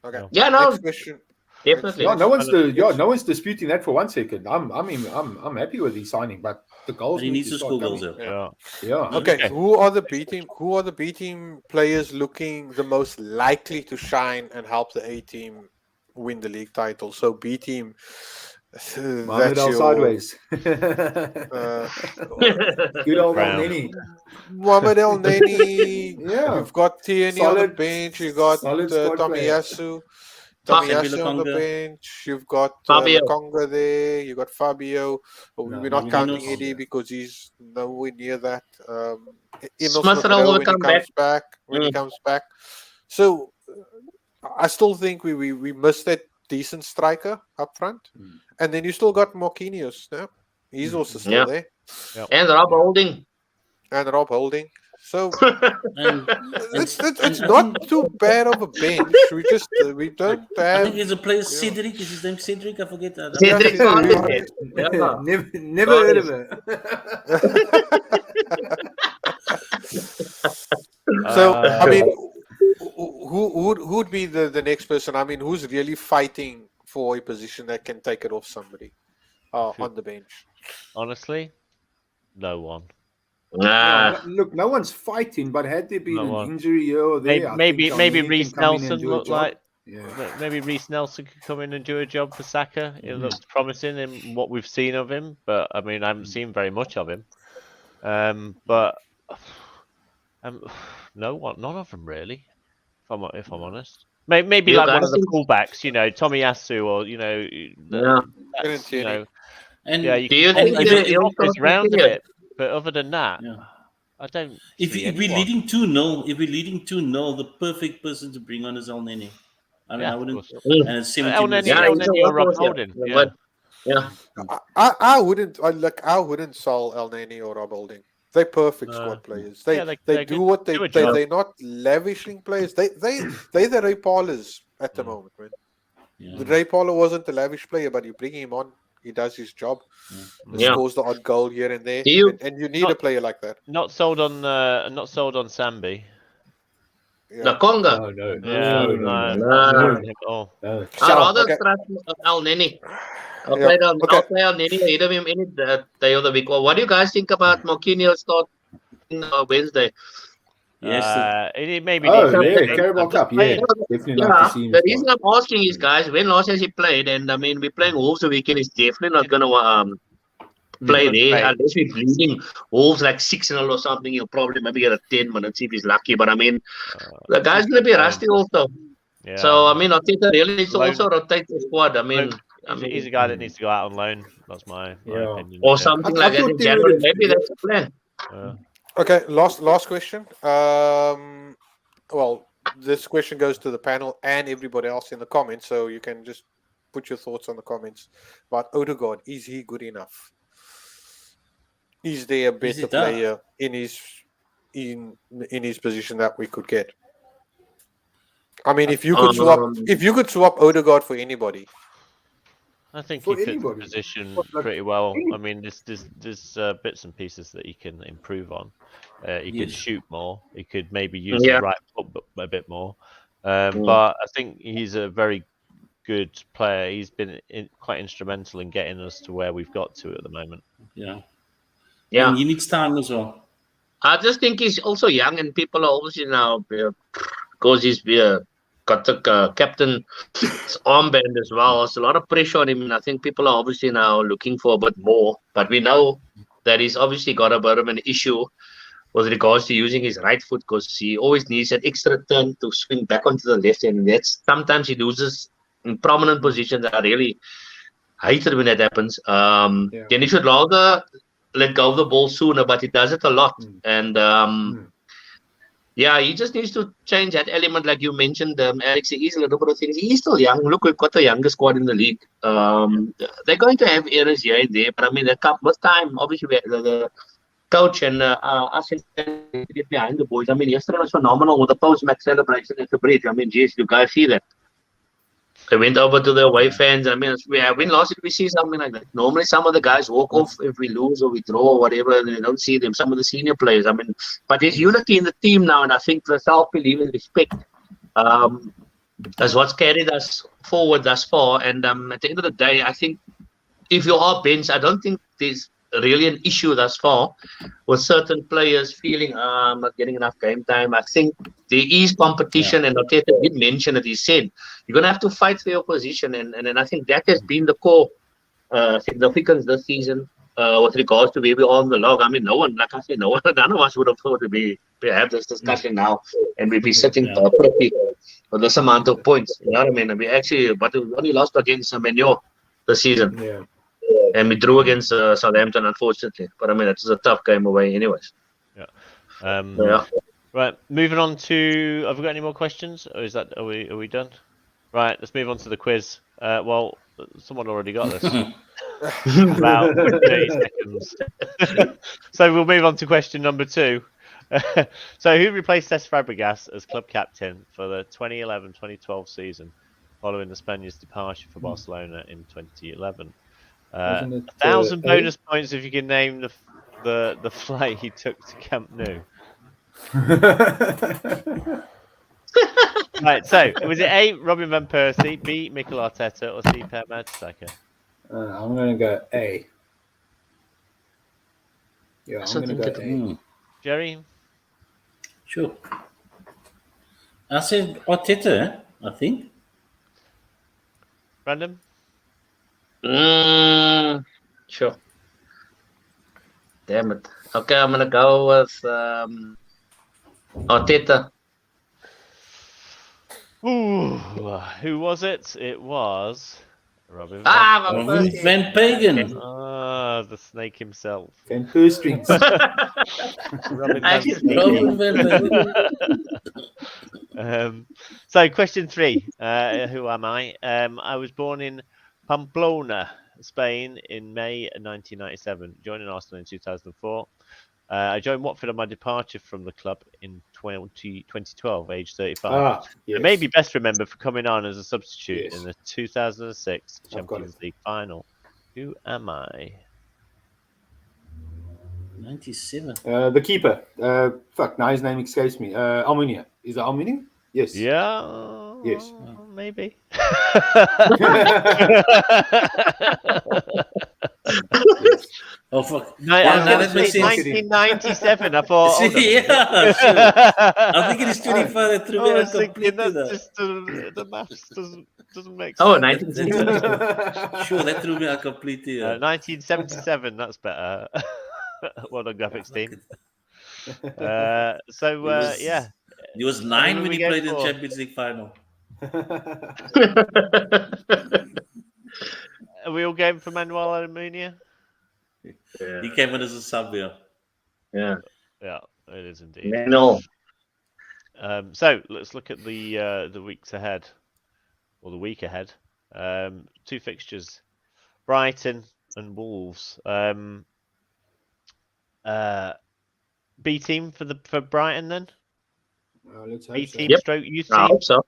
Okay. Yeah, no, Next question. definitely. No one's disputing that for 1 second. I'm happy with his signing, but the goals But he needs to start score goals. coming. Yeah. Yeah. Okay, who are the B team players looking the most likely to shine and help the A team win the league title? So B team, Mohamed that's Al your sideways. Good old Brown. Nenny. Mohamed El Neni. Yeah. You've got Tierney on the Solid- bench. You got solid squad player. Tomiyasu. Sambi Tomiyasu on the Lokonga. bench. You've got Fabio. Lokonga there. You got Fabio. No, We're not maybe counting not. Eddie because he's nowhere near that. Emil Smith Smith Rowe will when he come comes back. When he Mm. comes back. So I still think we missed that decent striker up front. And then you still got Marquinhos. Yeah? He's also still Yeah. there. And Rob Holding. And Rob Holding. So And it's I not think- too bad of a bench. We don't I have. think there's a player, Cedric. Is his name Cedric? I forget that. Cedric Yeah, Carter. Yeah. Never heard of it. So I mean, who'd be the next person? I mean, who's really fighting for a position that can take it off somebody on the bench? Honestly, no one. Nah. Look, no one's fighting, but had there been No an one. injury here or there, Maybe I think Elneny Reece can come in and Nelson do a looked job. like Yeah. maybe Reece Nelson could come in and do a job for Saka. It looks promising in what we've seen of him, but I mean I haven't seen very much of him. But no one, none of them really. If I'm honest, maybe You like one guys of the think- fullbacks, you know, Tomiyasu, or you know, Yeah. that's, you know, And yeah, you Do you can think move he'll- the he'll offense start around a continuing? bit, but other than that, Yeah. I don't. if see we're anyone. leading 2-0, the perfect person to bring on is Elneny. I mean, Yeah, I of wouldn't. course. And it's 17 El minutes. Neni, Yeah, El he's a Neni or Rob workhorse, yeah. Holding. Yeah. But yeah. I wouldn't sell El Neni or Rob Holding. They're perfect squad players. They yeah, they they're do good. what they Do a job. they're not lavishing players. They're the Ray Parlers at the moment, man. Yeah. The Ray Parler wasn't a lavish player, but you bring him on, he does his job. He Yeah. scores the odd goal here and there. Do you- and you need a player like that. Not sold on Sambi. Yeah. The Conga. No. Yeah, No. not No. sold on him at all. No. I'd rather okay. trust El Neni. I'll Yeah, play okay. El Neni ahead of him any day of the week. Well, what do you guys think about Marquinhos starting Wednesday? Yes, It maybe Oh, needs to yeah, be- Carabao I'm just Cup, yeah. playing- Definitely like Yeah, to see him. the reason I'm asking is, guys, when last has he played? And I mean, we're playing Wolves the weekend. He's definitely not going to play there Right. unless we're leading Wolves like 6-0 or something. He'll probably maybe get a 10 minutes if he's lucky. But I mean, the guy's going to be rusty also. Yeah. So I mean, Arteta really needs to Loan. also rotate the squad. I mean, He's a guy that needs to go out on loan. That's my Yeah. opinion. or Yeah. something I like that thought in they January. would- Maybe that's the plan. Okay, last question. Well, this question goes to the panel and everybody else in the comments, so you can just put your thoughts on the comments about Odegaard. Is he good enough? Is there a better it player in his position that we could get? I mean, if you could swap Odegaard for anybody, I think For he fits the anybody. position Like, pretty well. I mean, there's bits and pieces that he can improve on. He could Yes. shoot more. He could maybe use Yeah. his right foot a bit more. But I think he's a very good player. He's been quite instrumental in getting us to where we've got to at the moment. yeah. Yeah. And he needs time as well. I just think he's also young, and people are obviously now because he's got the captain's armband as well. There's a lot of pressure on him, and I think people are obviously now looking for a bit more. But we know that he's obviously got a bit of an issue with regards to using his right foot, because he always needs an extra turn to swing back onto the left hand. And that's sometimes he loses in prominent positions. I really hate it when that happens. Then he should rather let go of the ball sooner, but he does it a lot. And yeah, he just needs to change that element, like you mentioned, Alex. He is a little bit of things. He's still young. Look, we've got the youngest squad in the league. They're going to have errors here and there, but I mean, with time, obviously, the coach and us get behind the boys. I mean, yesterday was phenomenal with the post-match celebration at the bridge. I mean, geez, you guys see that? They went over to the away fans. I mean, when last did we see something like that? Normally, some of the guys walk off if we lose or we draw or whatever, and they don't see them. Some of the senior players. I mean, but there's unity in the team now, and I think the self-belief and respect is what's carried us forward thus far. And at the end of the day, I think if you are bench, I don't think there's really an issue thus far with certain players feeling I'm not getting enough game time. I think there is competition, and Arteta did mention it. He said you're going to have to fight for your position, and I think that has been the core significance this season with regards to where we are on the log. I mean, no one, like I said, none of us would have thought we have this discussion now, and we'd be sitting pretty with this amount of points. You know what I mean? We actually, but we only lost against Mendy this season. Yeah. And we drew against Southampton, unfortunately. But I mean, it was a tough game away, anyways. Yeah. Right. Moving on to. Have we got any more questions, or is that? Are we done? Right. Let's move on to the quiz. Well, someone already got this. About 30 seconds. So we'll move on to question number 2. So who replaced Cesc Fabregas as club captain for the 2011-2012 season, following the Spaniard's departure for Barcelona in 2011? 1,000 bonus points if you can name the flight he took to Camp Nou. Right, so was it A, Robin van Persie, B, Mikel Arteta, or C, Per Mertesacker? I'm going to go A. Yeah, I'm going to go A. Jerry? Sure. I said Arteta, I think. Brandon? Sure. Damn it. Okay, I'm gonna go with Arteta. Ooh, who was it? It was Robin Van Pagan. Ah, the snake himself. Van Perstrings. Robin Robin Van Pagan. So, question 3. Who am I? I was born in Pamplona, Spain in May 1997, joining Arsenal in 2004. I joined Watford on my departure from the club in 2012, age 35. Yes. I may be best remembered for coming on as a substitute in the 2006 Champions League final. Who am I? 97. The keeper. Now his name escapes me. Almunia. Is it Almunia? Yes. Yeah. Yes. Maybe. Oh fuck! 1997. I thought. Yeah, sure. I'm thinking it's 25. That threw me out completely. That's just the maths doesn't make sense. Oh, 1997. Sure, that threw me out completely. 1977. That's better. Well done, graphics team. Yeah. He was 9 when he played in the Champions League final. Are we all game for Manuel Almunia? Yeah. He came in as a sub, Yeah, it is indeed. no. So let's look at the weeks ahead, or the week ahead. 2 fixtures: Brighton and Wolves. B team for Brighton then. Let's hope B so. team stroke youth I team. hope so.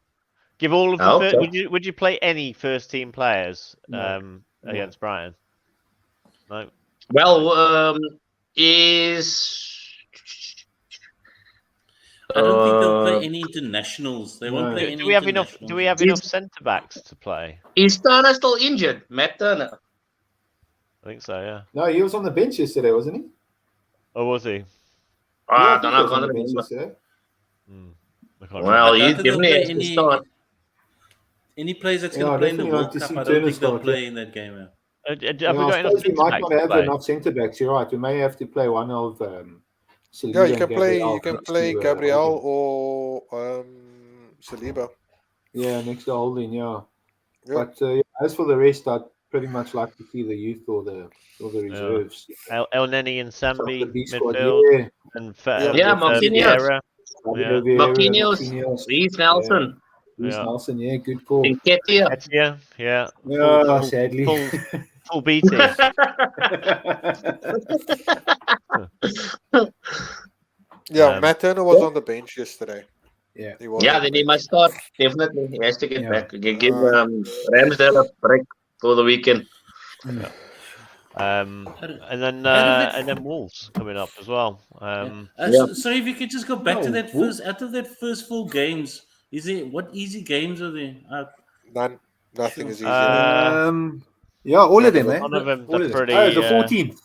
Give all of I hope the. so. Would you play any first team players No. against Brighton? No. Well, I don't think they'll play any internationals. They won't play any. Do we have enough? Do we have enough centre backs to play? is Turner still injured? Matt Turner. I think so. Yeah. No, he was on the bench yesterday, wasn't he? Or was he? I think don't he know. was on the Can't bench remember. yesterday. I can't Well, I he don't think definitely they'll has play to any. start. Any players that's going to Yeah, play in the definitely like World to Cup, see I don't Turner think they'll start, play in that game. Have Yeah, we I got enough suppose we might centre-backs not to have play? enough centre backs. You're right. We may have to play one of Saliba Yeah, you and can play. Gabriel You can next play to, Gabriel Holding. or Saliba. Yeah, next to Holding. Yeah, Yeah. but as for the rest, I'd pretty much like to see the youth or the reserves. El Neni and Some of the Sambi B squad, midfield, yeah. and Yeah, Marquinhos. Vieira. Yeah. Marquinhos, Reece Nelson, Reece Yeah. Nelson, yeah, good call. Nketiah. Etia, yeah. Yeah, sadly. Full BT. Yeah, Matt Turner was on the bench yesterday. Yeah. He was Yeah, on the then he bench. must start. Definitely, he has to get Yeah. back. Give Ramsdale a break for the weekend. And then Wolves coming up as well. Sorry, if you could just go back to that Wolves. first. Out of that first 4 games, what easy games are there? None. Nothing is easy. Yeah, all of them, eh? None of them All are of them. pretty. The 14th.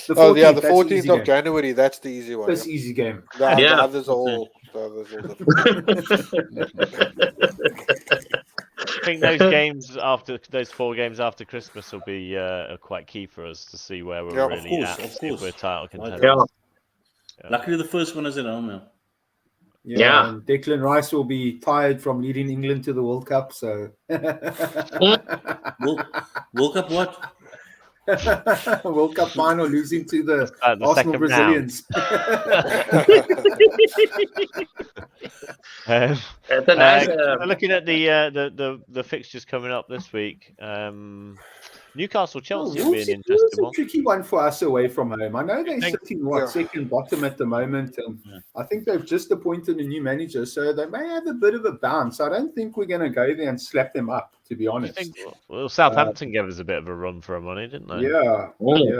The 14th, Oh yeah, the that's 14th easy of game. January. That's the easy one. That's Yeah. easy game. The Yeah. others are all. Different. I think those games after those 4 games after Christmas will be quite key for us to see where we're Yeah, of really course, at. of See if course. we're title contenders. Yeah. Luckily, the first one is at home now. Yeah. And Declan Rice will be tired from leading England to the World Cup. So World Cup what? World Cup final losing to the The Arsenal second Brazilians. That's a nice. Looking at the fixtures coming up this week, Newcastle Chelsea will be an interesting one. A tricky one for us away from home. I know they're think- sitting second bottom at the moment, and I think they've just appointed a new manager, so they may have a bit of a bounce. I don't think we're going to go there and slap them up, to be honest. Well, Southampton gave us a bit of a run for our money, didn't they? Yeah,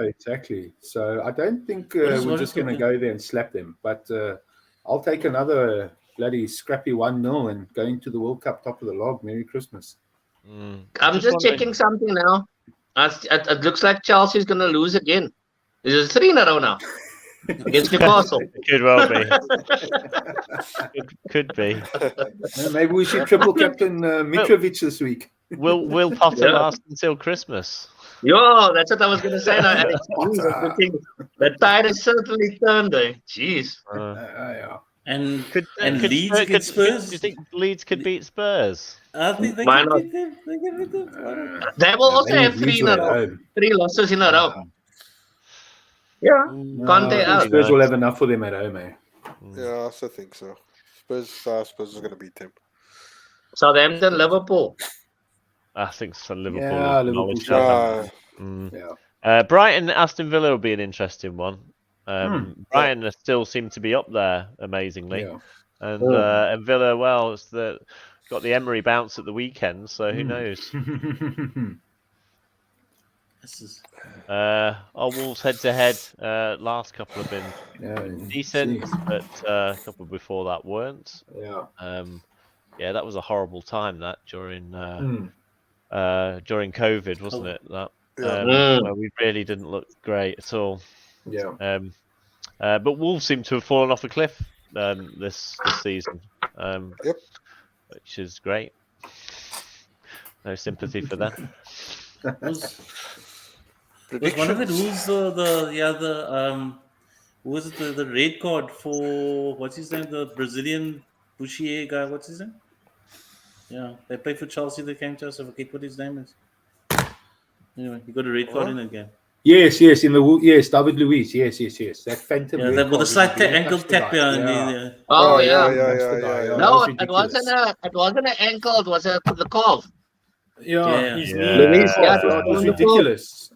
exactly. So I don't think we're just going to go there and slap them, but I'll take another bloody scrappy 1-0 and go into the World Cup top of the log. Merry Christmas. I'm just checking something now. It looks like Chelsea's going to lose again. Is it 3 in a row now against Newcastle? It could well be. Could be. Maybe we should triple captain Mitrovic this week. Will Potter last until Christmas? Yo, that's what I was going to say now, Alex. The tide has certainly turned. Jeez. Yeah. And Could Leeds against Spurs? Do you think Leeds could beat Spurs? I think they Why can not? beat them. They can beat them. They will also have 3 in a row. 3 losses in a row. Yeah. Conte out. Spurs will have enough for them at home, eh? Yeah, I also think so. Spurs is going to beat them. Southampton, Liverpool. I think so. Liverpool. Yeah, Liverpool. Brighton, Aston Villa will be an interesting one. Brighton still seem to be up there amazingly, and Villa, well, got the Emery bounce at the weekend, so who knows? Our Wolves head to head. Last couple have been decent, but a couple before that weren't. Yeah, that was a horrible time that during COVID, wasn't it? That where we really didn't look great at all. Yeah. But Wolves seem to have fallen off a cliff this season, which is great. No sympathy for them. Was one of it who's the red card for what's his name, the Brazilian Bouchier guy? What's his name? Yeah, they played for Chelsea. They came to us. I forget what his name is. Anyway, he got a red card in that game. Yes, David Luiz. Yes. That phantom. Yeah, with a slight ankle tap behind yeah. Oh yeah. No, it wasn't an ankle. It was the calf. His knee. Luiz, It was ridiculous.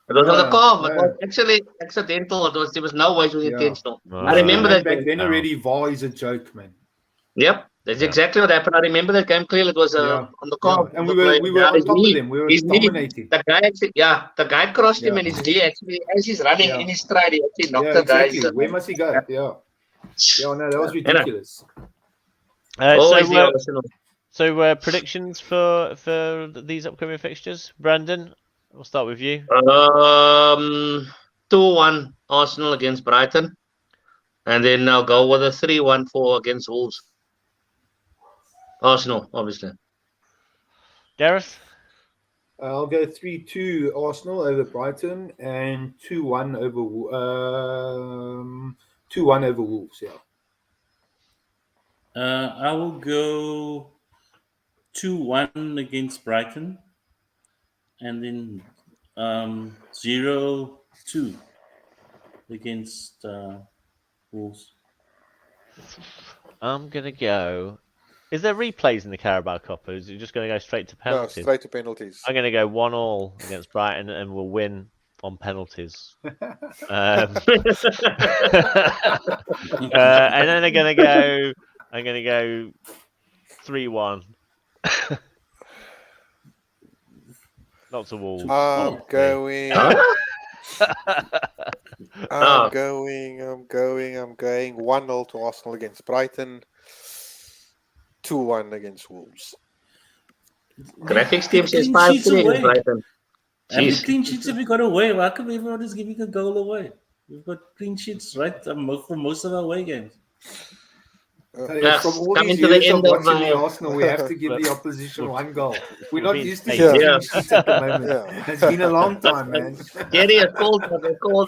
It was on the calf. It was actually accidental. There was no way it was intentional. I remember that back then already. VAR is a joke, man. Yep, that's exactly what happened. I remember that game clearly. It was on the calf. And we were on top of them. We were dominating. The guy actually, the guy crossed him, and his knee actually, as he's running in his stride, he actually knocked the guy. Where must he go? Yeah, no, that was ridiculous. So predictions for these upcoming fixtures, Brandon. We'll start with you. 2-1 Arsenal against Brighton, and then I'll go with a 3-1 against Wolves. Arsenal, obviously. Gareth? I'll go 3-2 Arsenal over Brighton and 2-1 over 2-1 over Wolves. Yeah. I will go 2-1 against Brighton, and then 0-2 against Wolves. I'm gonna go. Is there replays in the Carabao Cup, or is it just going to go straight to No, penalties? straight to penalties. I'm going to go 1-1 against Brighton, and we'll win on penalties. And then I'm going to go 3-1. Not to Wolves. I'm going. I'm going 1-0 to Arsenal against Brighton. 2-1 against Wolves. Graphics team says Clean 5-3 sheets against away. Brighton. How many Jeez. clean sheets have we got away? Why can't everyone just giving a goal away? We've got clean sheets right for most of our away games. Yes, From all coming these to the years of end of watching my- the Arsenal, we have to give the opposition one goal. We're not being used to patient. seeing Yeah. clean sheets at the moment. Yeah. It's been a long time, man. Gary has called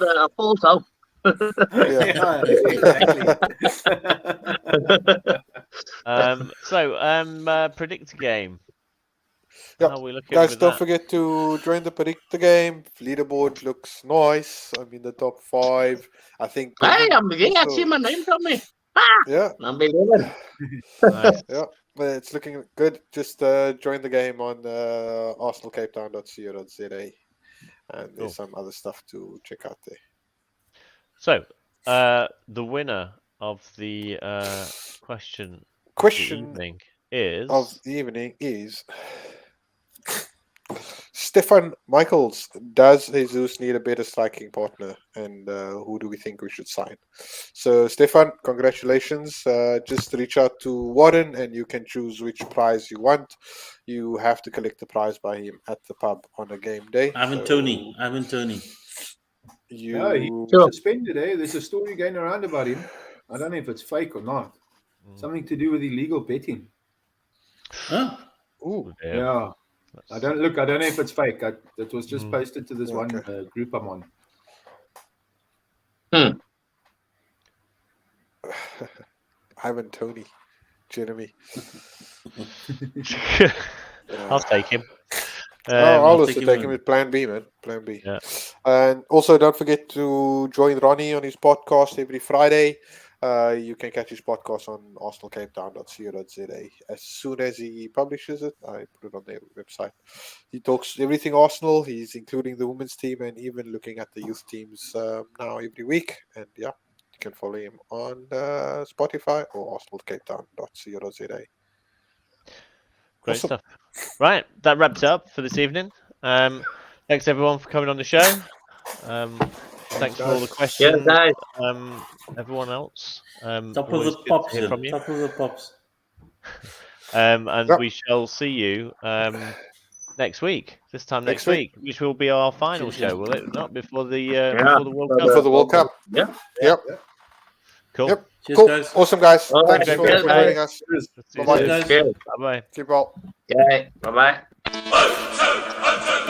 a false hope. Yeah, exactly. Predict a game. Yep. How are we looking Guys, with don't that? forget to join the Predict the Game. Leaderboard looks nice. I'm in the top 5. I think. Hey, Kevin I also- see my name from me. Yeah, Number 11. Nice. yeah. It's looking good. Just join the game on arsenalcapetown.co.za. And Cool. there's some other stuff to check out there. So, the winner of the question of the Question evening is of the evening is Stefan Michaels. Does Jesus need a better striking partner? And who do we think we should sign? So, Stefan, congratulations. Just reach out to Warren and you can choose which prize you want. You have to collect the prize by him at the pub on a game day. Ivan So Tony. You, No, he's Sure. suspended, eh? There's a story going around about him. I don't know if it's fake or not. Something to do with illegal betting. Huh? ooh, Yeah. I don't know if it's fake. It was just posted to this one Okay. group I'm on. Ivan Tony, Jeremy. I'll take him. I'll I'll also take take him him in. with Plan B, man. Plan B. Yeah. And also, don't forget to join Ronnie on his podcast every Friday. You can catch his podcast on arsenalcapetown.co.za. As soon as he publishes it, I put it on their website. He talks everything Arsenal. He's including the women's team and even looking at the youth teams now every week. And yeah, you can follow him on Spotify or arsenalcapetown.co.za. Great Awesome. stuff. Right, that wraps it up for this evening. Thanks everyone for coming on the show. Thanks for all the questions. Yes, guys. Everyone else. Top of always the good to pops. hear from you. Top of the pops. And Yep. we shall see you next week. This time next Next week, which will be our final show, will it not? Before the World for Cup. For the World Cup. Yeah. Yep. Cool. Yep. Cheers, Cool. guys. Awesome, guys. All right, Thanks for cheers, guys. joining us. See you Bye-bye. soon. Cheers, guys. Cheers. Bye bye. Keep well. Okay. Bye-bye. One, two,